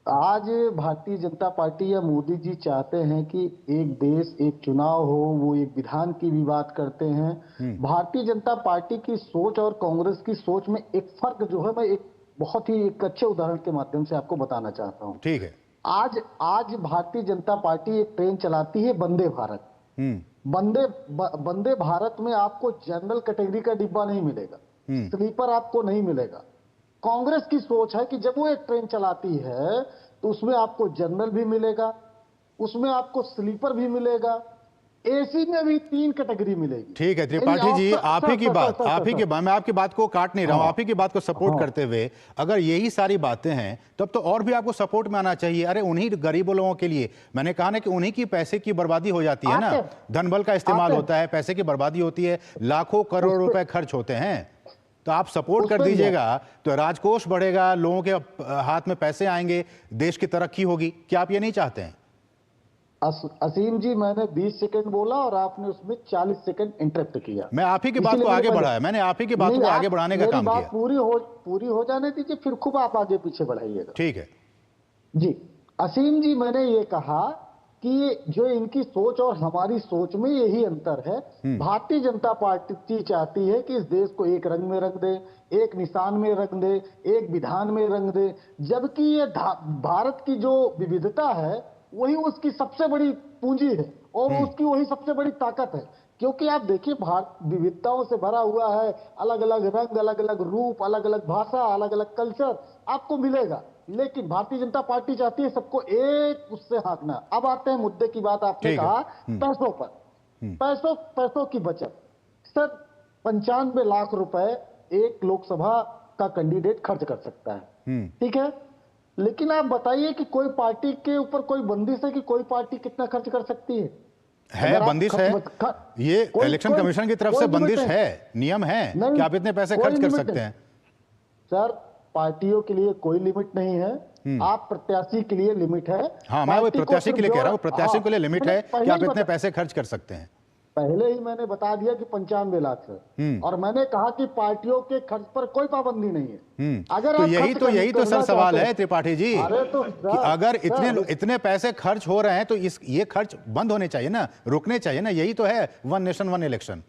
आज भारतीय जनता पार्टी या मोदी जी चाहते हैं कि एक देश, एक चुनाव हो, वो एक विधान की भी बात करते हैं। भारतीय जनता पार्टी की सोच और कांग्रेस की सोच में एक फर्क जो है, मैं एक बहुत ही एक अच्छे उदाहरण के माध्यम से आपको बताना चाहता हूँ। ठीक है। आज भारतीय जनता पार्टी एक ट्रेन चलाती है, वंदे भारत। वंदे भारत में आपको जनरल कैटेगरी का डिब्बा नहीं मिलेगा, स्लीपर आपको नहीं मिलेगा। कांग्रेस की सोच है कि जब वो एक ट्रेन चलाती है तो उसमें आपको जनरल भी मिलेगा, उसमें आपको स्लीपर भी मिलेगा, एसी में भी 3 कैटेगरी मिलेगी। ठीक है त्रिपाठी जी, आप ही की बात, मैं आपकी बात को काट नहीं रहा हूं, आप ही की बात को सपोर्ट करते हुए, अगर यही सारी बातें हैं तब तो और भी आपको सपोर्ट में आना चाहिए। अरे उन्हीं गरीबों लोगों के लिए, मैंने कहा ना कि उन्हीं की पैसे की बर्बादी हो जाती है ना, धन बल का इस्तेमाल होता है, पैसे की बर्बादी होती है, लाखों करोड़ रुपए खर्च होते हैं, तो आप सपोर्ट कर दीजिएगा तो राजकोष बढ़ेगा, लोगों के हाथ में पैसे आएंगे, देश की तरक्की होगी। क्या आप ये नहीं चाहते हैं? असीम जी, मैंने 20 सेकंड बोला और आपने उसमें 40 सेकंड इंटरप्ट किया। मैं आप ही की बात को आगे बढ़ाया, मैंने आप ही की बात को आगे बढ़ाने का काम किया। पूरी हो जाने दीजिए, फिर खूब आप आगे पीछे बढ़ाइएगा। ठीक है जी। असीम जी, मैंने ये कहा कि जो इनकी सोच और हमारी सोच में यही अंतर है। भारतीय जनता पार्टी चाहती है कि इस देश को एक रंग में रंग दे, एक निशान में रंग दे, एक विधान में रंग दे, जबकि ये भारत की जो विविधता है वही उसकी सबसे बड़ी पूंजी है और उसकी वही सबसे बड़ी ताकत है। क्योंकि आप देखिए, भारत विविधताओं से भरा हुआ है, अलग अलग रंग, अलग अलग रूप, अलग अलग भाषा, अलग अलग कल्चर आपको मिलेगा, लेकिन भारतीय जनता पार्टी चाहती है सबको एक उससे हाँकना। अब आते हैं मुद्दे की बात, आपने कहा पैसों पर, पैसों की बचत। सर 95 लाख रुपए एक लोकसभा का कैंडिडेट खर्च कर सकता है, ठीक है, लेकिन आप बताइए कि कोई पार्टी के ऊपर कोई बंदिश है कि कोई पार्टी कितना खर्च कर सकती है? बंदिश है, ये इलेक्शन कमीशन की तरफ से बंदिश है, नियम है कि आप इतने पैसे खर्च कर सकते हैं। सर पार्टियों के लिए कोई लिमिट नहीं है, आप प्रत्याशी के लिए लिमिट है। हाँ, मैं वो प्रत्याशी के लिए कह रहा हूँ, प्रत्याशी के लिए लिमिट है कि आप इतने पैसे खर्च कर सकते हैं। पहले ही मैंने बता दिया कि 95 लाख है, और मैंने कहा कि पार्टियों के खर्च पर कोई पाबंदी नहीं है। अगर तो यही तो सर सवाल है त्रिपाठी जी, कि अगर इतने पैसे खर्च हो रहे हैं तो ये खर्च बंद होने चाहिए ना, रुकने चाहिए ना, यही तो है वन नेशन वन इलेक्शन।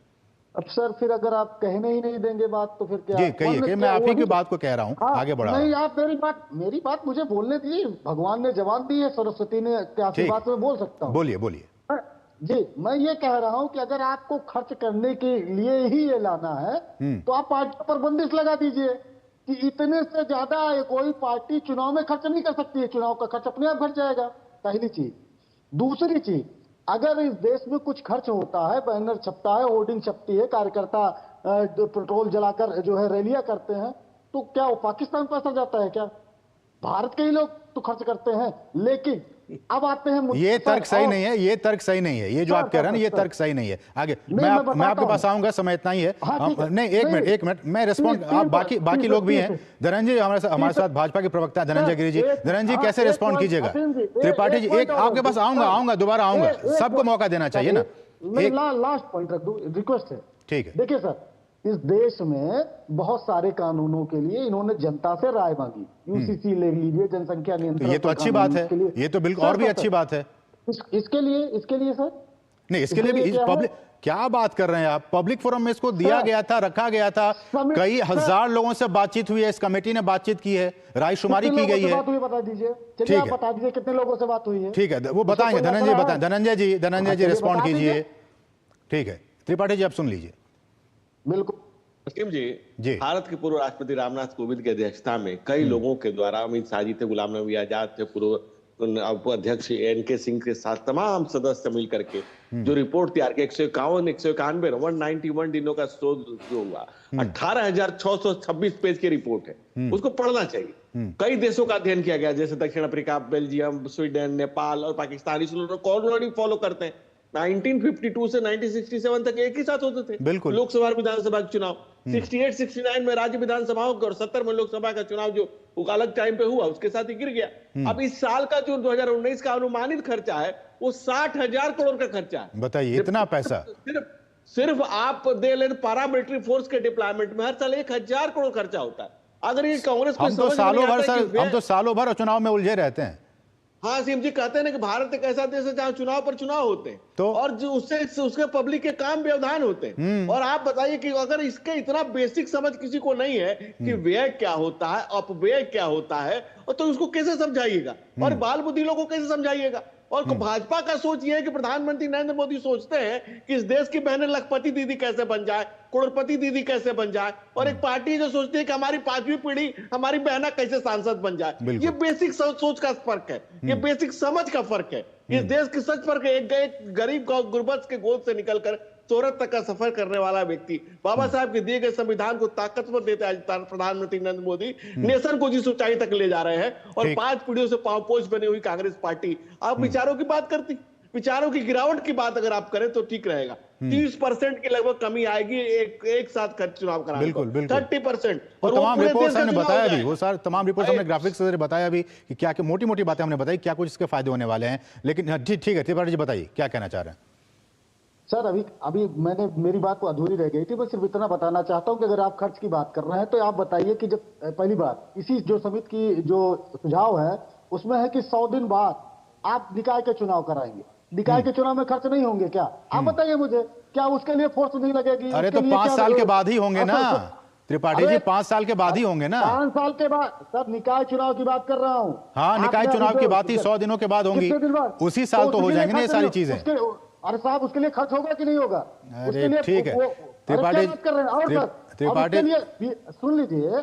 अब सर फिर अगर आप कहने ही नहीं देंगे बात तो फिर क्या? जी कहिए, मैं आप ही की बात को कह रहा हूँ, आगे बढ़ा। नहीं, आप मेरी बात मुझे बोलने दीजिए। भगवान ने जवान दी है, सरस्वती ने आपकी बात में बोल सकता हूँ। बोलिए जी, मैं ये कह रहा हूं कि अगर आपको खर्च करने के लिए ही ये लाना है तो आप पार्टी पर बंदिश लगा दीजिए कि इतने से ज्यादा कोई पार्टी चुनाव में खर्च नहीं कर सकती है, चुनाव का खर्च अपने आप घट जाएगा। पहली चीज। दूसरी चीज, अगर इस देश में कुछ खर्च होता है, बैनर छपता है, होर्डिंग छपती है, कार्यकर्ता पेट्रोल जलाकर जो है रैलियां करते हैं, तो क्या वो पाकिस्तान पैसा जाता है क्या? भारत के ही लोग तो खर्च करते हैं। लेकिन अब आते हैं, ये तर्क सही नहीं है, ये तर्क सही नहीं है, ये जो आप कह रहे हैं ये तर्क सही नहीं है। आगे मैं आपके पास आऊंगा, समय इतना ही है। नहीं, एक मिनट मैं रिस्पॉन्ड, आप बाकी लोग भी हैं। धनंजय हमारे साथ भाजपा के प्रवक्ता धनंजय गिरी जी, धनंजय जी कैसे रिस्पॉन्ड कीजिएगा? त्रिपाठी जी, एक आपके पास आऊंगा, दोबारा आऊंगा, सबको मौका देना चाहिए ना। लास्ट पॉइंट रख दूं, रिक्वेस्ट है। ठीक है। देखिए सर, इस देश में बहुत सारे कानूनों के लिए इन्होंने जनता से राय मांगी। यूसीसी ले लीजिए, जनसंख्या नियंत्रण, ये तो अच्छी बात है, ये तो बिल्कुल और भी अच्छी बात है। इसके लिए सर नहीं, इसके लिए भी पब्लिक, क्या बात कर रहे हैं आप? पब्लिक फोरम में इसको दिया गया था, रखा गया था, कई हजार लोगों से बातचीत हुई है, इस कमेटी ने बातचीत की है, रायशुमारी की गई है। बता दीजिए, चलिए आप बता दीजिए कितने लोगों से बात हुई है। ठीक है, वो बताएंगे। धनंजय बताएं, धनंजय जी रिस्पॉन्ड कीजिए। ठीक है, त्रिपाठी जी आप सुन लीजिए। बिल्कुल जी, भारत के पूर्व राष्ट्रपति रामनाथ कोविंद की अध्यक्षता में कई लोगों के द्वारा, अमित शाह जी थे, गुलाम नबी आजाद थे, पूर्व अध्यक्ष NK सिंह के साथ तमाम सदस्य मिलकर के जो रिपोर्ट तैयार की, 191 दिनों का शोध जो हुआ, 18,626 पेज की रिपोर्ट है, उसको पढ़ना चाहिए। कई देशों का अध्ययन किया गया, जैसे दक्षिण अफ्रीका, बेल्जियम, स्वीडन, नेपाल और पाकिस्तान, इस ऑलरेडी फॉलो करते हैं। 1952 से 1967 तक एक ही साथ होते थे बिल्कुल लोकसभा और विधानसभा के चुनाव। 68-69 में राज्य विधानसभाओं के और 70 में लोकसभा का चुनाव जो अलग टाइम पे हुआ, उसके साथ ही गिर गया। अब इस साल का जो 2019 का अनुमानित खर्चा है वो 60,000 करोड़ का खर्चा है। बताइए, इतना पैसा सिर्फ आप दे लें पारामिलिट्री फोर्स के डिप्लॉयमेंट में हर साल 1,000 करोड़ खर्चा होता है। अगर ये कांग्रेस को हम तो सालों भर चुनाव में उलझे रहते हैं। हाँ, सीएम जी कहते हैं ना कि भारत एक ऐसा देश है जहां चुनाव पर चुनाव होते हैं, तो और जो उसके पब्लिक के काम व्यवधान होते हैं। और आप बताइए कि अगर इसके इतना बेसिक समझ किसी को नहीं है कि व्यय क्या होता है, अपव्यय क्या होता है, और तो उसको कैसे समझाइएगा, और बाल बुद्धि लोगों को कैसे समझाइएगा? और भाजपा का सोच ये है कि प्रधानमंत्री नरेंद्र मोदी सोचते हैं कि इस देश की बहनें लखपति दीदी कैसे बन जाए, करोड़पति दीदी कैसे बन जाए, और एक पार्टी जो सोचती है कि हमारी 5वीं पीढ़ी, हमारी बहना कैसे सांसद बन जाए। ये बेसिक सोच का फर्क है, ये बेसिक समझ का फर्क है। इस देश की सच फर्क है। एक गरीब गुरबत के गोद से निकलकर शोहरत तक का सफर करने वाला व्यक्ति, बाबा साहब के दिए गए संविधान को ताकतवर देते आज प्रधानमंत्री नरेंद्र मोदी नेशन को जिस ऊंचाई तक ले जा रहे हैं, और 5 पीढ़ियों से पांवपोष बनी हुई कांग्रेस पार्टी आप विचारों की बात करती, विचारों की गिरावट की बात अगर आप करें तो ठीक रहेगा। 30% की लगभग कमी आएगी एक साथ चुनाव कराने, बिल्कुल 30%। और तमाम रिपोर्ट्स हमने बताया भी, वो सारे तमाम रिपोर्ट्स हमने ग्राफिक्स से बताया भी कि क्या क्या मोटी मोटी बातें हमने बताई, क्या कुछ इसके फायदे होने वाले हैं। लेकिन ठीक है, त्रिपाठी जी बताइए क्या कहना चाह रहे हैं। सर अभी मेरी बात तो अधूरी रह गई थी, मैं सिर्फ इतना बताना चाहता हूं कि अगर आप खर्च की बात कर रहे हैं तो आप बताइए कि जब पहली बात इसी जो समिति की जो सुझाव है उसमें है कि 100 दिन बाद आप निकाय के चुनाव कराएंगे। निकाय के चुनाव में खर्च नहीं होंगे क्या? आप बताइए मुझे, क्या उसके लिए फोर्स नहीं लगेगी? अरे तो 5 साल के बाद ही होंगे ना त्रिपाठी जी, 5 साल के बाद ही होंगे ना। 5 साल के बाद सर, निकाय चुनाव की बात कर रहा हूँ। हाँ, निकाय चुनाव की बात ही 100 दिनों के बाद होंगी, उसी साल तो हो जाएंगे ना ये सारी चीजें। अरे साहब, उसके लिए खर्च होगा कि नहीं होगा? अरे ठीक है त्रिपाठी, सुन लीजिए,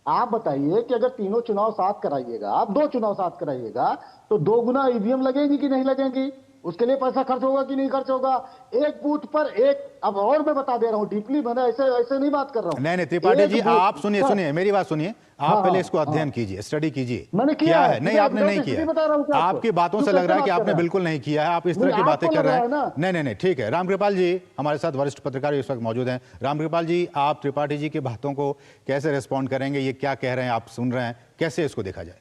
आप बताइए कि अगर तीनों चुनाव साथ कराइएगा, आप 2 चुनाव साथ कराइएगा, तो 2 गुना ईवीएम लगेगी कि नहीं लगेगी? उसके लिए पैसा खर्च होगा कि नहीं खर्च होगा? एक बूथ पर एक, अब और मैं बता दे रहा हूँ डीपली, मैंने ऐसे नहीं बात कर रहा हूँ। नहीं त्रिपाठी जी, आप सुनिए मेरी बात सुनिए, आप पहले इसको अध्ययन कीजिए, स्टडी कीजिए। मैंने किया है? नहीं, आपने नहीं किया। आपकी बातों से लग रहा है कि आपने बिल्कुल नहीं किया है, आप इस तरह की बातें कर रहे हैं। नहीं, ठीक है। रामकृपाल जी हमारे साथ वरिष्ठ पत्रकार इस वक्त मौजूद हैं। रामकृपाल जी, आप त्रिपाठी जी की बातों को कैसे रिस्पॉन्ड करेंगे? ये क्या कह रहे हैं, आप सुन रहे हैं, कैसे इसको देखा जाए?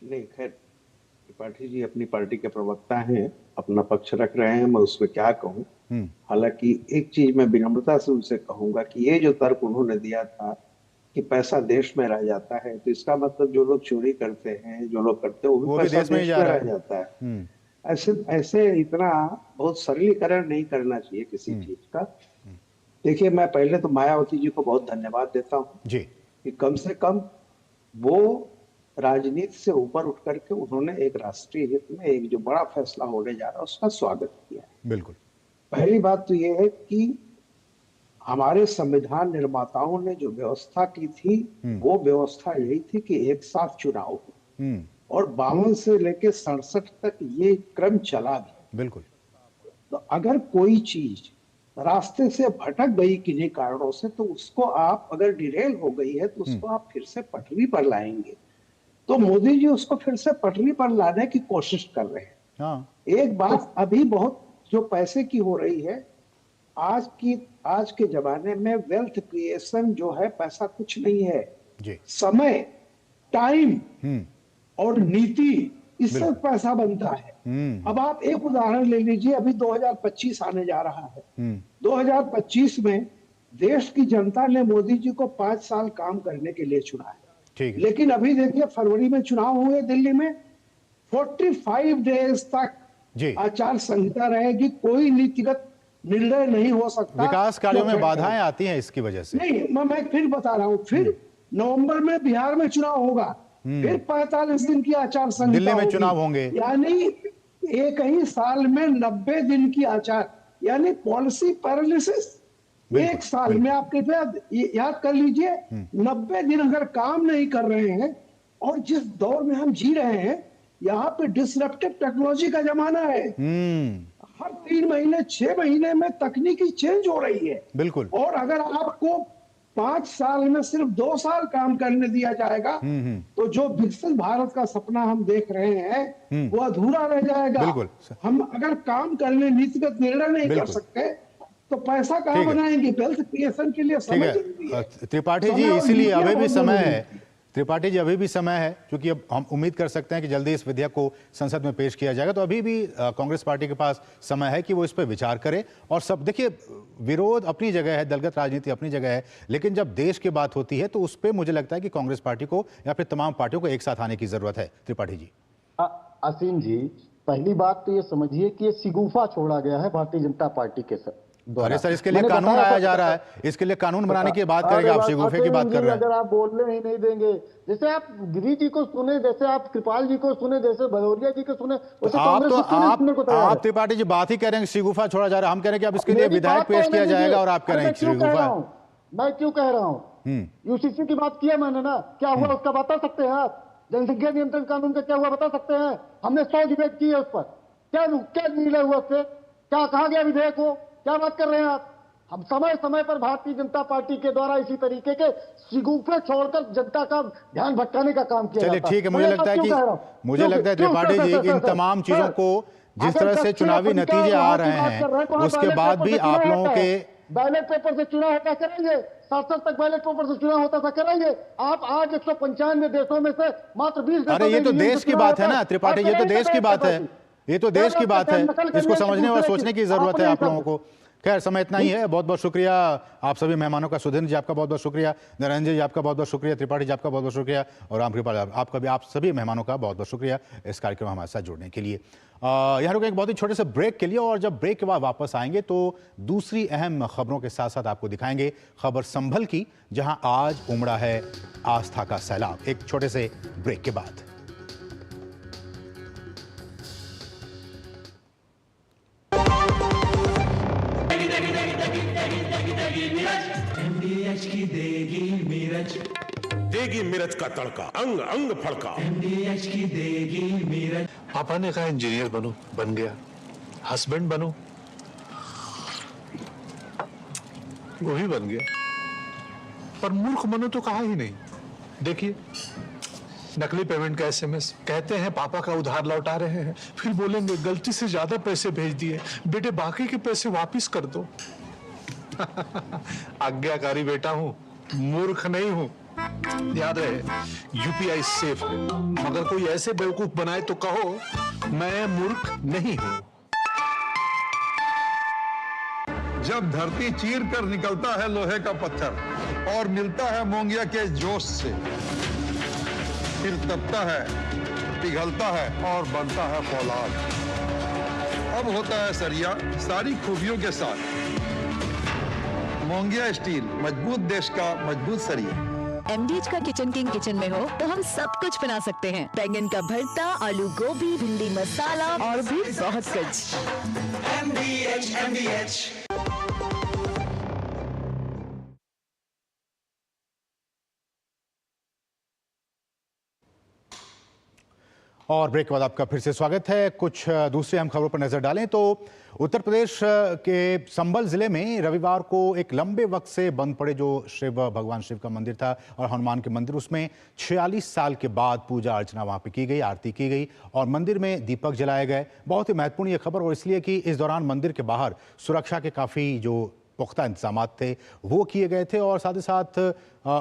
नहीं, खैर त्रिपाठी जी अपनी पार्टी के प्रवक्ता हैं, अपना पक्ष रख रहे हैं, मैं उसमें क्या कहूं। हालांकि एक चीज मैं विनम्रता से उनसे कहूंगा कि ये जो तर्क उन्होंने दिया था कि पैसा देश में रह जाता है, तो इसका मतलब जो लोग चोरी करते हैं, जो लोग करते हैं, वो भी पैसा देश में रह जाता है। ऐसे इतना बहुत सरलीकरण नहीं करना चाहिए किसी चीज का। देखिए, मैं पहले तो मायावती जी को बहुत धन्यवाद देता हूँ जी, कि कम से कम वो राजनीति से ऊपर उठ करके उन्होंने एक राष्ट्रीय हित में एक जो बड़ा फैसला होने जा रहा है उसका स्वागत किया है। बिल्कुल। पहली बात तो ये है कि हमारे संविधान निर्माताओं ने जो व्यवस्था की थी वो व्यवस्था यही थी कि एक साथ चुनाव हो, और 52 से लेके 67 तक ये क्रम चला भी। बिल्कुल। तो अगर कोई चीज रास्ते से भटक गई किन्हीं कारणों से, तो उसको आप अगर डिरेल हो गई है तो उसको आप फिर से पटरी पर लाएंगे। तो मोदी जी उसको फिर से पटरी पर लाने की कोशिश कर रहे हैं। हाँ। एक बात अभी बहुत जो पैसे की हो रही है, आज के जमाने में वेल्थ क्रिएशन जो है, पैसा कुछ नहीं है जी। समय, टाइम और नीति, इससे पैसा बनता है। अब आप एक उदाहरण ले लीजिए, अभी 2025 आने जा रहा है। 2025 में देश की जनता ने मोदी जी को 5 साल काम करने के लिए चुना है। लेकिन अभी देखिए, फरवरी में चुनाव हुए दिल्ली में, 45 डेज तक आचार संहिता रहेगी, कोई नीतिगत निर्णय नहीं हो सकता। विकास कार्यों में बाधाएं आती हैं इसकी वजह से। नहीं, मैं फिर बता रहा हूँ, फिर नवंबर में बिहार में चुनाव होगा, फिर 45 दिन की आचार संहिता, दिल्ली में चुनाव होंगे, यानी एक ही साल में 90 दिन की आचार, यानी पॉलिसी पैरालिसिस। एक साल में आप कृपया याद कर लीजिए, 90 दिन अगर काम नहीं कर रहे हैं, और जिस दौर में हम जी रहे हैं, यहाँ पे डिसरप्टिव टेक्नोलॉजी का जमाना है। हर 3 महीने 6 महीने में तकनीकी चेंज हो रही है। बिल्कुल। और अगर आपको 5 साल में सिर्फ 2 साल काम करने दिया जाएगा, तो जो विकसित भारत का सपना हम देख रहे हैं वो अधूरा रह जाएगा। बिल्कुल। हम अगर काम करने नीतिगत निर्णय नहीं कर सकते तो पैसा कहाँ बनाएंगे? वेल्थ क्रिएशन के लिए समय जरूरी है। त्रिपाठी जी, इसीलिए अभी भी समय है, त्रिपाठी जी अभी भी समय है, क्योंकि अब हम उम्मीद कर सकते हैं कि जल्दी इस विधेयक को संसद में पेश किया जाएगा। तो अभी भी कांग्रेस पार्टी के पास समय है कि वो इस पर विचार करे। और सब देखिए, विरोध अपनी जगह है, दलगत राजनीति अपनी जगह है, लेकिन जब देश की बात होती है तो उस पर मुझे लगता है कि कांग्रेस पार्टी को या फिर तमाम पार्टियों को एक साथ आने की जरूरत है। त्रिपाठी जी। असीम जी, पहली बात तो ये समझिए कि ये शिगुफा छोड़ा गया है भारतीय जनता पार्टी के सर। अरे सर, इसके लिए कानून आया जा रहा है, इसके लिए कानून बनाने की बात करेंगे, आप शिगुफे की बात कर रहे हैं। अगर आप बोलने ही नहीं देंगे, जैसे आप गिरी जी को सुने, जैसे आप कृपाल जी को सुने, जैसे भदौरिया जी को सुने, आप त्रिपाठी जी बात ही कह रहे हैं शिगुफा छोड़ा जा रहा है, हम कह रहे हैं कि अब इसके लिए विधेयक पेश किया जाएगा और आप कह रहे हैं शिगुफा। मैं क्यों कह रहा हूँ? यूसीसी की बात की है मैंने ना, क्या हुआ उसका बता सकते हैं आप? जनसंख्या नियंत्रण कानून का क्या हुआ बता सकते हैं? हमने 100 डिबेट की है उस पर, क्या निर्णय हुआ उससे? क्या कहा गया विधेयक हो? क्या बात कर रहे हैं आप? हम समय समय पर भारतीय जनता पार्टी के द्वारा इसी तरीके के शिगुफे छोड़कर जनता का ध्यान भटकाने का काम किया। चलिए ठीक है, मुझे लगता है त्रिपाठी जी, इन तमाम चीजों को जिस तरह से चुनावी नतीजे आ रहे हैं, उसके बाद भी आप लोगों के बैलेट पेपर से चुनाव होता करेंगे, 7 तक बैलेट पेपर से चुनाव होता था करेंगे। आप आज 195 देशों में से मात्र 20 अरे ये तो देश की बात है ना त्रिपाठी, ये तो देश की बात है, ये तो देश की बात है, इसको समझने और सोचने की जरूरत है आप लोगों को। खैर, समय इतना ही है। बहुत बहुत शुक्रिया आप सभी मेहमानों का। सुधीर जी आपका बहुत बहुत शुक्रिया, नरेंद्र जी आपका बहुत बहुत शुक्रिया, त्रिपाठी जी आपका बहुत बहुत शुक्रिया, और रामकृपाल आपका भी, आप सभी मेहमानों का बहुत बहुत शुक्रिया इस कार्यक्रम में हमारे साथ जुड़ने के लिए। यहाँ रुके एक बहुत ही छोटे से ब्रेक के लिए, और जब ब्रेक के बाद वापस आएंगे तो दूसरी अहम खबरों के साथ साथ आपको दिखाएंगे खबर संभल की, जहां आज उमड़ा है आस्था का सैलाब। एक छोटे से ब्रेक के बाद। देगी मिर्च का तड़का, अंग अंग फड़का। MDH की देगी मिर्च। पापा ने कहा इंजीनियर बनो, बन गया। हस्बैंड बनो, वो भी बन गया। पर मूर्ख बनो तो कहा ही नहीं। देखिए, नकली पेमेंट का एसएमएस, कहते हैं पापा का उधार लौटा रहे हैं, फिर बोलेंगे गलती से ज्यादा पैसे भेज दिए, बेटे बाकी के पैसे वापिस कर दो। आज्ञाकारी बेटा हूं, मूर्ख नहीं हूं। याद रहे, यूपीआई सेफ है, मगर कोई ऐसे बेवकूफ बनाए तो कहो मैं मूर्ख नहीं हूं। जब धरती चीर कर निकलता है लोहे का पत्थर और मिलता है मोंगिया के जोश से, फिर तपता है, पिघलता है और बनता है फौलाद। अब होता है सरिया सारी खूबियों के साथ। मोंगिया स्टील, मजबूत देश का मजबूत सरिया। MDH का किचन किंग किचन में हो तो हम सब कुछ बना सकते हैं। बैंगन का भरता, आलू गोभी, भिंडी मसाला और भी बहुत कुछ। MDH। और ब्रेक के बाद आपका फिर से स्वागत है। कुछ दूसरी अहम खबरों पर नजर डालें तो उत्तर प्रदेश के संभल जिले में रविवार को एक लंबे वक्त से बंद पड़े जो भगवान शिव का मंदिर था और हनुमान के मंदिर, उसमें 46 साल के बाद पूजा अर्चना वहां पे की गई, आरती की गई और मंदिर में दीपक जलाए गए। बहुत ही महत्वपूर्ण ये खबर, और इसलिए कि इस दौरान मंदिर के बाहर सुरक्षा के काफी जो पुख्ता इंतजाम थे वो किए गए थे और साथ ही साथ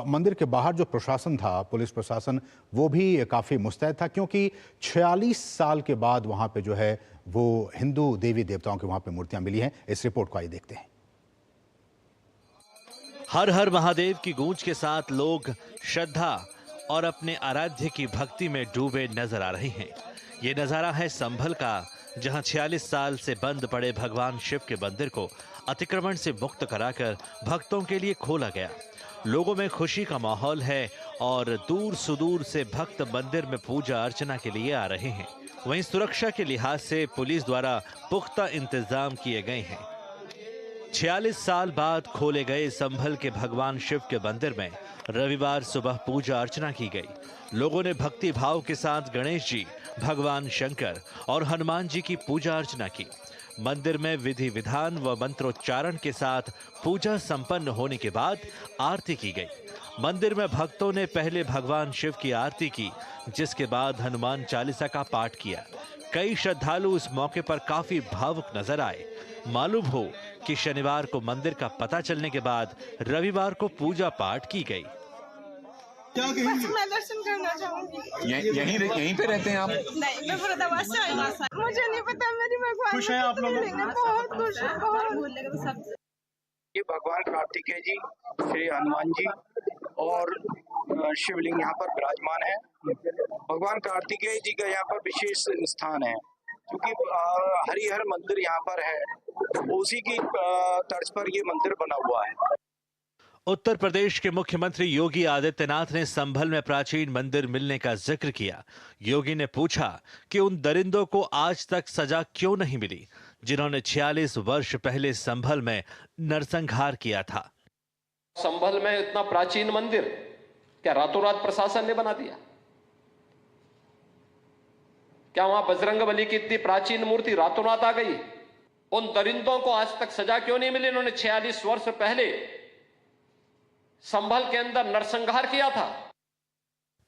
मंदिर के बाहर जो प्रशासन था, पुलिस प्रशासन, वो भी काफ़ी मुस्तैद था, क्योंकि 46 साल के बाद वहाँ पे जो है वो हिंदू देवी देवताओं के वहाँ पे मूर्तियां मिली हैं। इस रिपोर्ट को आइए देखते हैं। हर हर महादेव की गूंज के साथ लोग श्रद्धा और अपने आराध्य की भक्ति में डूबे नजर आ रहे हैं। ये नजारा है संभल का, जहां 46 साल से बंद पड़े भगवान शिव के मंदिर को अतिक्रमण से मुक्त कराकर भक्तों के लिए खोला गया। लोगों में खुशी का माहौल है और दूर सुदूर से भक्त मंदिर में पूजा अर्चना के लिए आ रहे हैं। वहीं सुरक्षा के लिहाज से पुलिस द्वारा पुख्ता इंतजाम किए गए हैं। 46 साल बाद खोले गए संभल के भगवान शिव के मंदिर में रविवार सुबह पूजा अर्चना की गई। लोगों ने भक्ति भाव के साथ गणेश जी, भगवान शंकर और हनुमान जी की पूजा अर्चना की। मंदिर में विधि विधान व मंत्रोच्चारण के साथ पूजा संपन्न होने के बाद आरती की गई। मंदिर में भक्तों ने पहले भगवान शिव की आरती की, जिसके बाद हनुमान चालीसा का पाठ किया। कई श्रद्धालु इस मौके पर काफी भावुक नजर आए। मालूम हो कि शनिवार को मंदिर का पता चलने के बाद रविवार को पूजा पाठ की गई। क्या कहेंगे? मैं दर्शन करना चाहूंगी। यहीं पे रहते हैं आप? नहीं, मैं फरीदाबाद से आई हूँ। मुझे नहीं पता, मेरी भगवान खुश है आप लोग? बहुत खुश है, बहुत। ये भगवान कार्तिकेय जी, श्री हनुमान जी और शिवलिंग यहाँ पर विराजमान है। भगवान कार्तिकेय जी का यहाँ पर विशेष स्थान है, क्योंकि हरिहर मंदिर यहाँ पर है, उसी की तर्ज पर ये मंदिर बना हुआ है। उत्तर प्रदेश के मुख्यमंत्री योगी आदित्यनाथ ने संभल में प्राचीन मंदिर मिलने का जिक्र किया। योगी ने पूछा कि उन दरिंदों को आज तक सजा क्यों नहीं मिली, जिन्होंने 46 वर्ष पहले संभल में नरसंहार किया था। संभल में इतना प्राचीन मंदिर क्या रातों रात प्रशासन ने बना दिया? क्या वहां बजरंगबली की इतनी प्राचीन मूर्ति रातों रात आ गई? उन दरिंदों को आज तक सजा क्यों नहीं मिली? इन्होंने 46 वर्ष पहले संभल के अंदर नरसंहार किया था।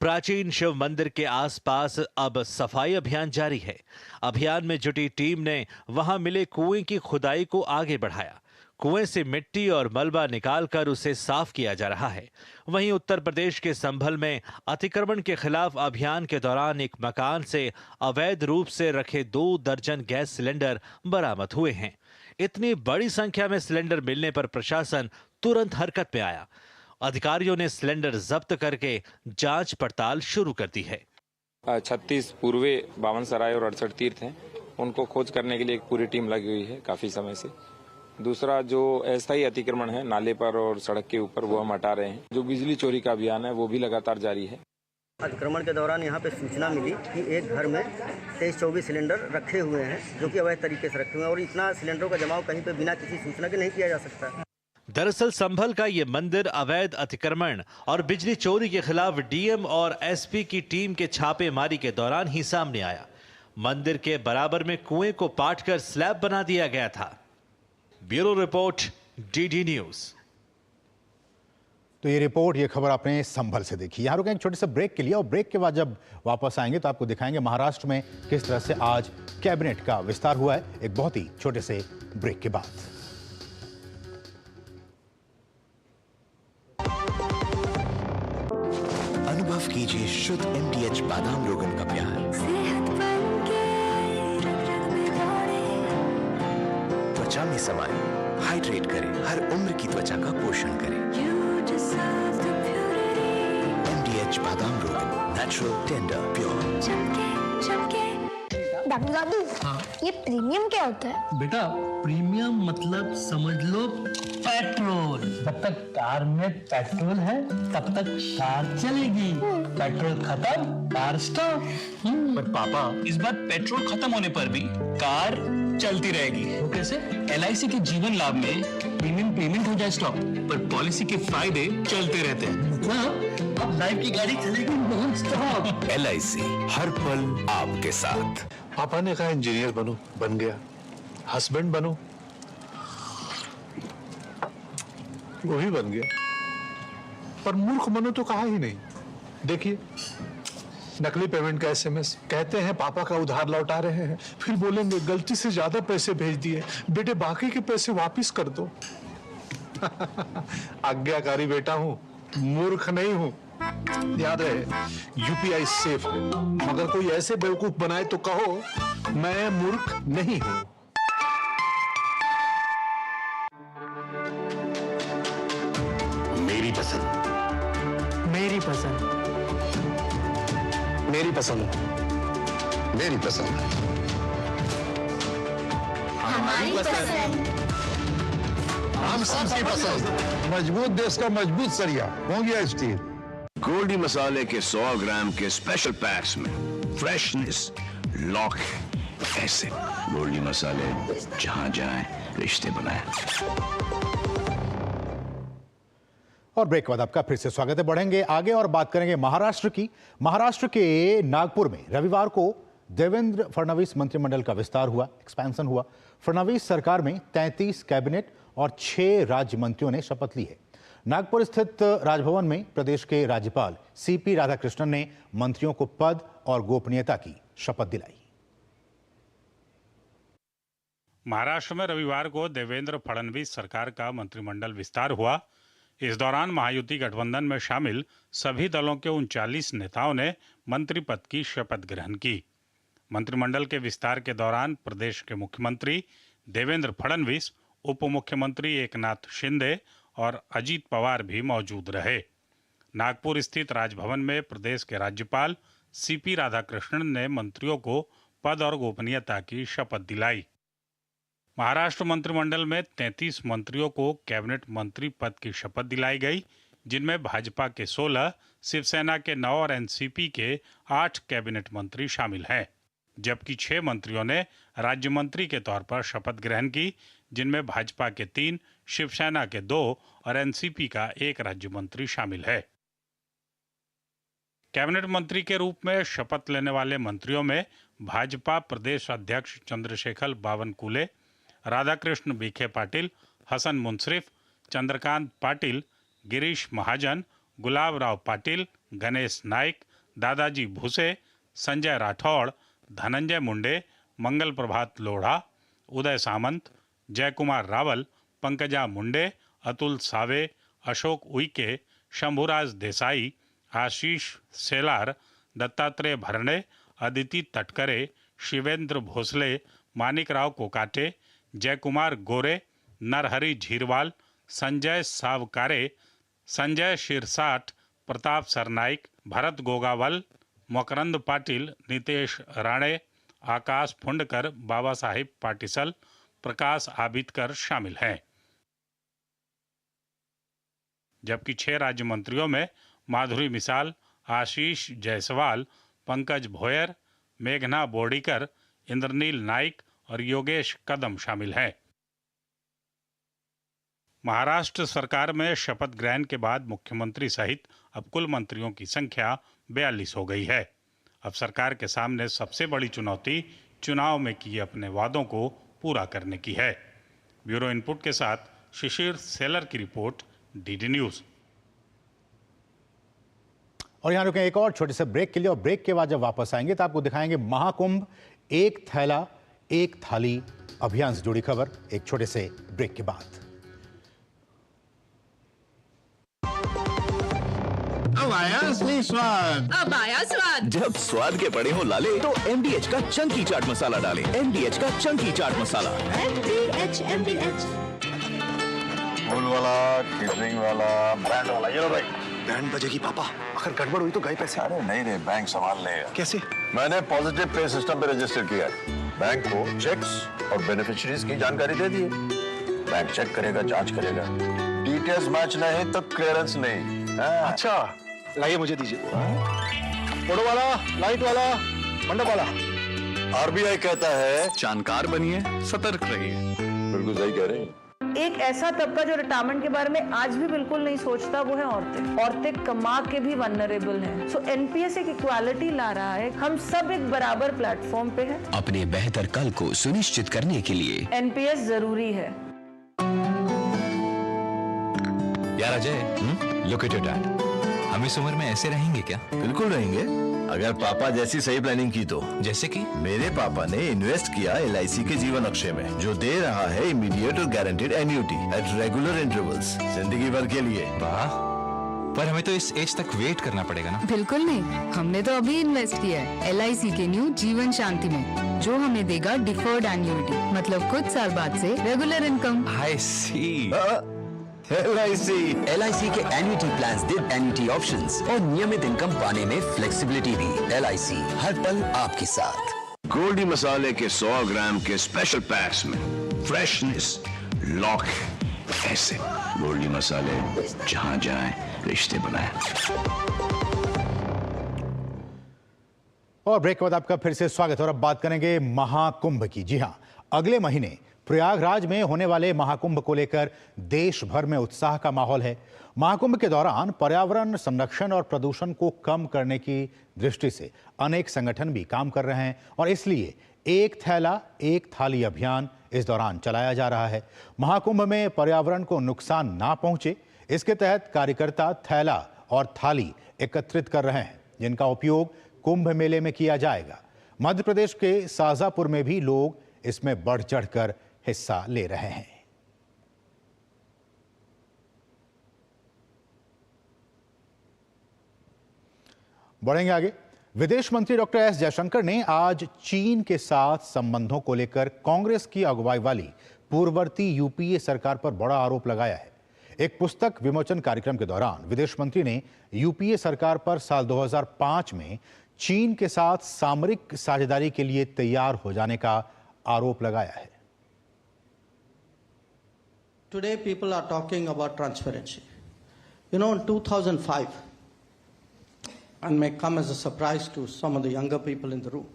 प्राचीन शिव मंदिर के आसपास अब सफाई अभियान जारी है। अभियान में जुटी टीम ने वहां मिले कुएं की खुदाई को आगे बढ़ाया। कुएं से मिट्टी और मलबा निकालकर उसे साफ किया जा रहा है। वहीं उत्तर प्रदेश के संभल में अतिक्रमण के खिलाफ अभियान के दौरान एक मकान से अवैध रूप से रखे 2 दर्जन गैस सिलेंडर बरामद हुए हैं। इतनी बड़ी संख्या में सिलेंडर मिलने पर प्रशासन तुरंत हरकत में आया। अधिकारियों ने सिलेंडर जब्त करके जांच पड़ताल शुरू कर दी है। 36 पूर्वे 52 सराय और 68 तीर्थ हैं, उनको खोज करने के लिए एक पूरी टीम लगी हुई है काफी समय से। दूसरा जो अस्थायी अतिक्रमण है नाले पर और सड़क के ऊपर, वो हम हटा रहे हैं। जो बिजली चोरी का अभियान है वो भी लगातार जारी है। अतिक्रमण के दौरान यहाँ पे सूचना मिली कि एक घर में 23-24 सिलेंडर रखे हुए हैं, जो कि अवैध तरीके से रखे हुए हैं, और इतना सिलेंडरों का जमाव कहीं पे बिना किसी सूचना के नहीं किया जा सकता। दरअसल संभल का ये मंदिर अवैध अतिक्रमण और बिजली चोरी के खिलाफ डीएम और एसपी की टीम के छापेमारी के दौरान ही सामने आया। मंदिर के बराबर में कुएं को पाटकर स्लैब बना दिया गया था। Bureau report, DD news. तो ये रिपोर्ट, ये खबर आपने संभल से देखी। यहाँ रुकेंगे एक छोटे से ब्रेक के लिए, और ब्रेक के बाद जब वापस आएंगे तो आपको दिखाएंगे महाराष्ट्र में किस तरह से आज कैबिनेट का विस्तार हुआ है, एक बहुत ही छोटे से ब्रेक के बाद। अनुभव कीजिए शुद्ध MDH बादाम रोगन का प्यार। त्वचा में समाये, हाइड्रेट करे, हर उम्र की त्वचा का पोषण करे। MDH बादाम रोगन, नेचुरल, टेंडर, प्योर। डॉक्टर दादू, ये प्रीमियम क्या होता है? बेटा, प्रीमियम मतलब समझ लो पेट्रोल। जब तक कार में पेट्रोल है तब तक कार चलेगी, पेट्रोल खत्म कार स्टॉप। पर पापा, इस बार पेट्रोल खत्म होने पर भी कार चलती रहेगी। वो कैसे? LIC के जीवन लाभ में प्रीमियम पेमेंट हो जाए स्टॉप, पर पॉलिसी के फायदे चलते रहते हैं। मतलब अब लाइफ की गाड़ी चलेगी नॉन स्टॉप। LIC हर पल आपके साथ। पापा ने कहा इंजीनियर बनो, बन गया। हस्बैंड बनो, वो ही बन गया। पर मूर्ख बनो तो कहा ही नहीं। देखिए, नकली पेमेंट का SMS, कहते हैं पापा का उधार लौटा रहे हैं, फिर बोलेंगे गलती से ज्यादा पैसे भेज दिए, बेटे बाकी के पैसे वापस कर दो। आज्ञाकारी बेटा हूं, मूर्ख नहीं हूं। याद रहे, UPI सेफ है, मगर कोई ऐसे बेवकूफ बनाए तो कहो मैं मूर्ख नहीं हूं। मेरी पसंद, मेरी पसंद, मेरी पसंद, मेरी पसंद, हमारी पसंद। हम सबकी पसंद। मजबूत देश का मजबूत सरिया, मोंगिया स्टील। गोल्डी मसाले के 100 ग्राम के स्पेशल पैक्स में फ्रेशनेस, लॉक, एसिड। गोल्डी मसाले, जहां जाएं रिश्ते बनाएं। और ब्रेक के बाद आपका फिर से स्वागत है। बढ़ेंगे आगे और बात करेंगे महाराष्ट्र की। महाराष्ट्र के नागपुर में रविवार को देवेंद्र फडणवीस मंत्रिमंडल का विस्तार हुआ, एक्सपेंशन हुआ। फडणवीस सरकार में 33 कैबिनेट और 6 राज्य मंत्रियों ने शपथ ली है। नागपुर स्थित राजभवन में प्रदेश के राज्यपाल CP राधाकृष्णन ने मंत्रियों को पद और गोपनीयता की शपथ दिलाई। महाराष्ट्र में रविवार को देवेंद्र फडणवीस सरकार का मंत्रिमंडल विस्तार हुआ। इस दौरान महायुति गठबंधन में शामिल सभी दलों के 39 नेताओं ने मंत्री पद की शपथ ग्रहण की। मंत्रिमंडल के विस्तार के दौरान प्रदेश के मुख्यमंत्री देवेंद्र फडणवीस, उप मुख्यमंत्री एकनाथ शिंदे और अजीत पवार भी मौजूद रहे। नागपुर स्थित राजभवन में प्रदेश के राज्यपाल CP राधाकृष्णन ने मंत्रियों को पद और गोपनीयता की शपथ दिलाई। महाराष्ट्र मंत्रिमंडल में 33 मंत्रियों को कैबिनेट मंत्री पद की शपथ दिलाई गई, जिनमें भाजपा के 16, शिवसेना के 9 और NCP के 8 कैबिनेट मंत्री शामिल हैं, जबकि 6 मंत्रियों ने राज्य मंत्री के तौर पर शपथ ग्रहण की, जिनमें भाजपा के 3, शिवसेना के 2 और NCP का 1 राज्य मंत्री शामिल है। कैबिनेट मंत्री के रूप में शपथ लेने वाले मंत्रियों में भाजपा प्रदेश अध्यक्ष चंद्रशेखर बावनकुले, राधाकृष्ण विखे पाटिल, हसन मुंसरिफ, चंद्रकांत पाटिल, गिरीश महाजन, गुलाब राव पाटिल, गणेश नाइक, दादाजी भुसे, संजय राठौड़, धनंजय मुंडे, मंगल प्रभात लोढ़ा, उदय सामंत, जयकुमार रावल, पंकजा मुंडे, अतुल सावे, अशोक उइके, शंभुराज देसाई, आशीष सेलार, दत्तात्रेय भरणे, अदिति तटकरे, शिवेंद्र भोसले, मानिकराव कोकाटे, जयकुमार गोरे, नरहरि झीरवाल, संजय सावकारे, संजय शिरसाट, प्रताप सरनाइक, भरत गोगावल, मकरंद पाटिल, नितेश राणे, आकाश फुंडकर, बाबा साहिब पाटिसल, प्रकाश आबिदकर शामिल हैं। जबकि 6 राज्य मंत्रियों में माधुरी मिसाल, आशीष जायसवाल, पंकज भोयर, मेघना बोर्डीकर, इंद्रनील नाइक और योगेश कदम शामिल हैं। महाराष्ट्र सरकार में शपथ ग्रहण के बाद मुख्यमंत्री सहित अब कुल मंत्रियों की संख्या 42 हो गई है। अब सरकार के सामने सबसे बड़ी चुनौती चुनाव में किए अपने वादों को पूरा करने की है। ब्यूरो इनपुट के साथ शिशिर सेलर की रिपोर्ट, डीडी न्यूज। और यहाँ रुके एक और छोटे से ब्रेक के लिए, और ब्रेक के बाद जब वापस आएंगे तो आपको दिखाएंगे महाकुंभ एक थैला एक थाली अभियान से जुड़ी खबर, एक छोटे से ब्रेक के बाद। अब आया असली स्वाद। अब आया स्वाद। जब स्वाद के पड़े हो लाले तो MDH का चंकी चाट मसाला डालें। MDH का चंकी चाट मसाला। MDH फूल वाला, केटरिंग वाला, बैंड वाला, ये लो भाई। बैंड बजेगी पापा, अगर गड़बड़ हुई तो गए पैसे। अरे नहीं रे, बैंक संभाल लेगा। कैसे? मैंने पॉजिटिव पे सिस्टम पे रजिस्टर किया है। बैंक को चेक्स और बेनिफिशियरीज की जानकारी दे दी है। बैंक चेक करेगा, जांच करेगा, डिटेल्स मैच नहीं तो क्लियरेंस नहीं। अच्छा, लाइए मुझे दीजिए। फोटो वाला, लाइट वाला, मंडप वाला। RBI कहता है जानकार बनिए, सतर्क रहिए। बिल्कुल सही कह रहे हैं। एक ऐसा तबका जो रिटायरमेंट के बारे में आज भी बिल्कुल नहीं सोचता, वो है औरतें। औरतें कमा के भी वल्नरेबल हैं। सो NPS एक इक्वालिटी ला रहा है। हम सब एक बराबर प्लेटफॉर्म पे हैं। अपने बेहतर कल को सुनिश्चित करने के लिए NPS जरूरी है। यार Ajay, look at your dad. हम इस उम्र में ऐसे रहेंगे क्या? बिल्कुल रहेंगे, अगर पापा जैसी सही प्लानिंग की तो। जैसे कि मेरे पापा ने इन्वेस्ट किया LIC के जीवन अक्षय में, जो दे रहा है इमीडिएट और guaranteed annuity at regular intervals, जिंदगी भर के लिए। वाह, पर हमें तो इस एज तक वेट करना पड़ेगा ना? बिल्कुल नहीं, हमने तो अभी इन्वेस्ट किया है LIC के न्यू जीवन शांति में, जो हमें देगा डिफर्ड एन्युटी, मतलब कुछ साल बाद से रेगुलर इनकम। आई सी। LIC के एन्युटी प्लान्स दे एन्युटी ऑप्शंस और नियमित इनकम पाने में फ्लेक्सिबिलिटी भी। LIC हर पल आपके साथ। गोल्डी मसाले के 100 ग्राम के स्पेशल पैक्स में फ्रेशनेस लॉक ऐसे। गोल्डी मसाले, जहां जाए रिश्ते बनाए। और ब्रेक के बाद आपका फिर से स्वागत है, और अब बात करेंगे महाकुंभ की। जी हां, अगले महीने प्रयागराज में होने वाले महाकुंभ को लेकर देश भर में उत्साह का माहौल है। महाकुंभ के दौरान पर्यावरण संरक्षण और प्रदूषण को कम करने की दृष्टि से अनेक संगठन भी काम कर रहे हैं, और इसलिए एक थैला एक थाली अभियान इस दौरान चलाया जा रहा है। महाकुंभ में पर्यावरण को नुकसान ना पहुंचे, इसके तहत कार्यकर्ता थैला और थाली एकत्रित कर रहे हैं, जिनका उपयोग कुंभ मेले में किया जाएगा। मध्य प्रदेश के शाजापुर में भी लोग इसमें बढ़ चढ़कर हिस्सा ले रहे हैं। बढ़ेंगे आगे। विदेश मंत्री डॉक्टर एस जयशंकर ने आज चीन के साथ संबंधों को लेकर कांग्रेस की अगुवाई वाली पूर्ववर्ती यूपीए सरकार पर बड़ा आरोप लगाया है। एक पुस्तक विमोचन कार्यक्रम के दौरान विदेश मंत्री ने यूपीए सरकार पर साल 2005 में चीन के साथ सामरिक साझेदारी के लिए तैयार हो जाने का आरोप लगाया है। Today people are talking about transparency. You know, in 2005, and may come as a surprise to some of the younger people in the room,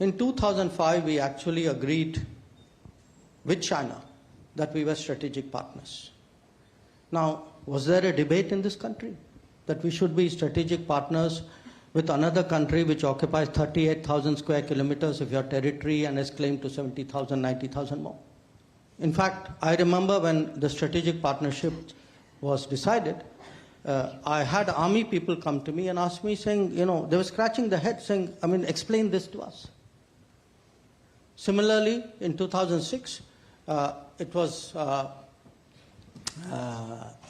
in 2005 we actually agreed with China that we were strategic partners. Now, was there a debate in this country that we should be strategic partners with another country which occupies 38,000 square kilometers of your territory and has claimed to 70,000, 90,000 more? In fact, I remember when the strategic partnership was decided, I had army people come to me and ask me saying, you know, they were scratching their head saying, I mean, explain this to us. Similarly, in 2006, it was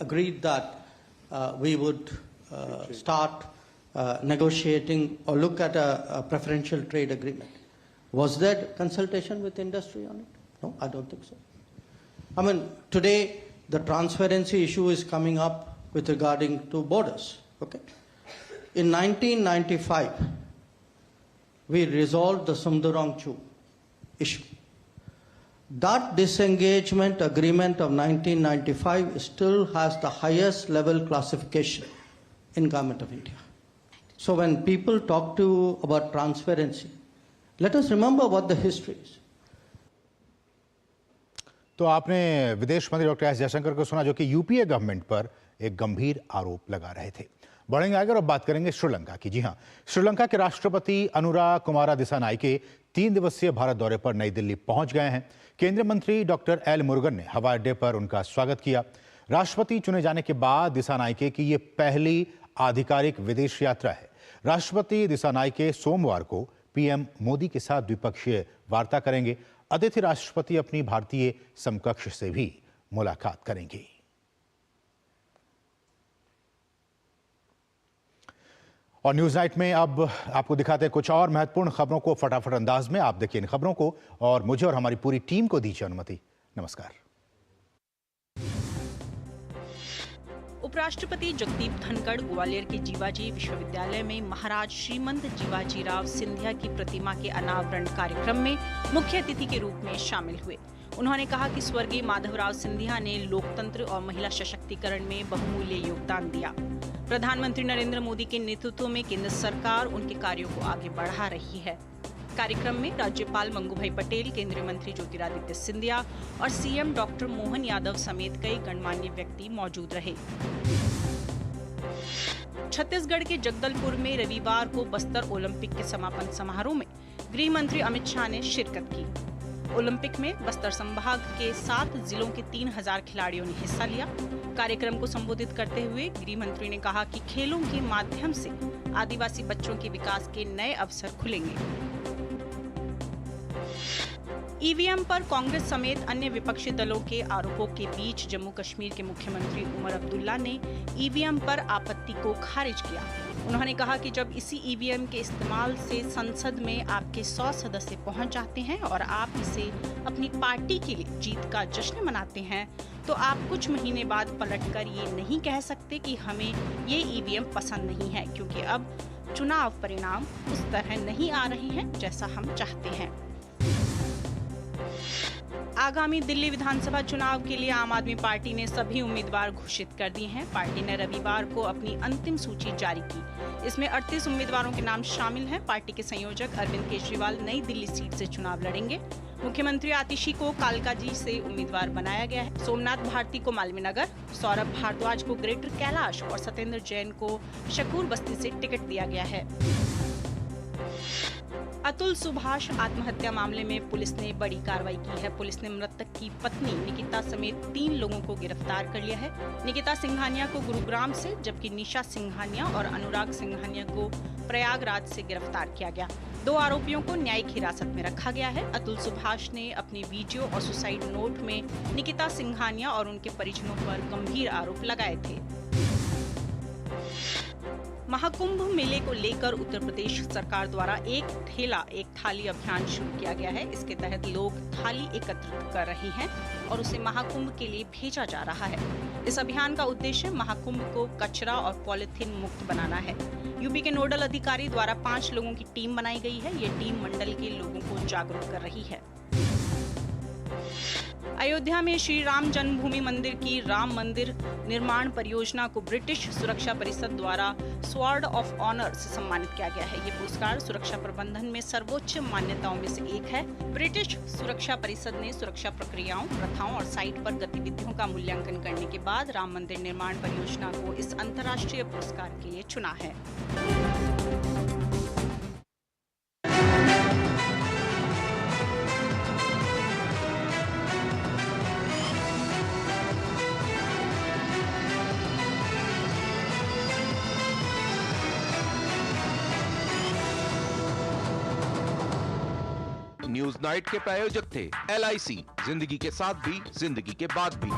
agreed that we would start negotiating or look at a preferential trade agreement. Was there consultation with industry on it? No, I don't think so. I mean, today the transparency issue is coming up with regarding to borders. Okay, in 1995, we resolved the Sundarang-Chu issue. That disengagement agreement of 1995 still has the highest level classification in Government of India. So when people talk to about transparency, let us remember what the history is. तो आपने विदेश मंत्री doctor S Jaishankar को सुना, जो कि UPA government पर एक गंभीर आरोप लगा रहे थे। बढ़ेंगे आगे और बात करेंगे श्रीलंका की। जी हां, श्रीलंका के राष्ट्रपति अनुरा कुमारा दिसानायके 3 दिवसीय भारत दौरे पर नई दिल्ली पहुंच गए हैं। केंद्रीय मंत्री डॉक्टर एल मुरुगन ने हवाई अड्डे पर उनका स्वागत किया। राष्ट्रपति चुने जाने के बाद दिसानायके की ये पहली आधिकारिक विदेश यात्रा है। राष्ट्रपति दिसानायके सोमवार को पीएम मोदी के साथ द्विपक्षीय वार्ता करेंगे। अतिथि राष्ट्रपति अपनी भारतीय समकक्ष से भी मुलाकात करेंगे। और न्यूज नाइट में अब आपको दिखाते हैं कुछ और महत्वपूर्ण खबरों को फटाफट अंदाज में। आप देखिए इन खबरों को और मुझे और हमारी पूरी टीम को दीजिए अनुमति। नमस्कार। उपराष्ट्रपति जगदीप धनखड़ ग्वालियर के जीवाजी विश्वविद्यालय में महाराज श्रीमंत जीवाजीराव सिंधिया की प्रतिमा के अनावरण कार्यक्रम में मुख्य अतिथि के रूप में शामिल हुए। उन्होंने कहा कि स्वर्गीय माधवराव सिंधिया ने लोकतंत्र और महिला सशक्तिकरण में बहुमूल्य योगदान दिया। प्रधानमंत्री नरेंद्र मोदी के नेतृत्व में केंद्र सरकार उनके कार्यों को आगे बढ़ा रही है। कार्यक्रम में राज्यपाल मंगूभाई पटेल, केंद्रीय मंत्री ज्योतिरादित्य सिंधिया और सीएम डॉक्टर मोहन यादव समेत कई गणमान्य व्यक्ति मौजूद रहे। छत्तीसगढ़ के जगदलपुर में रविवार को बस्तर ओलंपिक के समापन समारोह में गृह मंत्री अमित शाह ने शिरकत की। ओलंपिक में बस्तर संभाग के 7 जिलों के 3000 खिलाड़ियों ने हिस्सा लिया। कार्यक्रम को संबोधित करते हुए गृह मंत्री ने कहा कि खेलों के माध्यम से आदिवासी बच्चों के विकास के नए अवसर खुलेंगे। ईवीएम पर कांग्रेस समेत अन्य विपक्षी दलों के आरोपों के बीच जम्मू कश्मीर के मुख्यमंत्री उमर अब्दुल्ला ने ईवीएम पर आपत्ति को खारिज किया। उन्होंने कहा कि जब इसी ईवीएम के इस्तेमाल से संसद में आपके 100 सदस्य पहुंच जाते हैं और आप इसे अपनी पार्टी के लिए जीत का जश्न मनाते हैं, तो आप कुछ महीने बाद पलटकर ये नहीं कह सकते कि हमें ये ईवीएम पसंद नहीं है, क्योंकि अब चुनाव परिणाम उस तरह नहीं आ रहे हैं जैसा हम चाहते हैं। आगामी दिल्ली विधानसभा चुनाव के लिए आम आदमी पार्टी ने सभी उम्मीदवार घोषित कर दिए हैं। पार्टी ने रविवार को अपनी अंतिम सूची जारी की। इसमें 38 उम्मीदवारों के नाम शामिल हैं। पार्टी के संयोजक अरविंद केजरीवाल नई दिल्ली सीट से चुनाव लड़ेंगे। मुख्यमंत्री आतिशी को कालकाजी से उम्मीदवार बनाया गया है। सोमनाथ भारती को मालवीय नगर, सौरभ भारद्वाज को ग्रेटर कैलाश और सत्येंद्र जैन को शकूर बस्ती से टिकट दिया गया है। अतुल सुभाष आत्महत्या मामले में पुलिस ने बड़ी कार्रवाई की है। पुलिस ने मृतक की पत्नी निकिता समेत 3 लोगों को गिरफ्तार कर लिया है। निकिता सिंघानिया को गुरुग्राम से, जबकि निशा सिंघानिया और अनुराग सिंघानिया को प्रयागराज से गिरफ्तार किया गया। 2 आरोपियों को न्यायिक हिरासत में रखा गया है। अतुल सुभाष ने अपने वीडियो और सुसाइड नोट में निकिता सिंघानिया और उनके परिजनों पर गंभीर आरोप लगाए थे। महाकुंभ मेले को लेकर उत्तर प्रदेश सरकार द्वारा एक ठेला एक थाली अभियान शुरू किया गया है। इसके तहत लोग थाली एकत्रित कर रहे हैं और उसे महाकुंभ के लिए भेजा जा रहा है। इस अभियान का उद्देश्य महाकुंभ को कचरा और पॉलिथीन मुक्त बनाना है। यूपी के नोडल अधिकारी द्वारा 5 लोगों की टीम बनाई गई है। ये टीम मंडल के लोगों को जागरूक कर रही है। अयोध्या में श्री राम जन्मभूमि मंदिर की राम मंदिर निर्माण परियोजना को ब्रिटिश सुरक्षा परिषद द्वारा स्वॉर्ड ऑफ ऑनर से सम्मानित किया गया है। ये पुरस्कार सुरक्षा प्रबंधन में सर्वोच्च मान्यताओं में से एक है। ब्रिटिश सुरक्षा परिषद ने सुरक्षा प्रक्रियाओं, प्रथाओं और साइट पर गतिविधियों का मूल्यांकन करने के बाद राम मंदिर निर्माण परियोजना को इस अंतर्राष्ट्रीय पुरस्कार के लिए चुना है। न्यूज नाइट के प्रायोजक थे LIC, जिंदगी के साथ भी जिंदगी के बाद भी।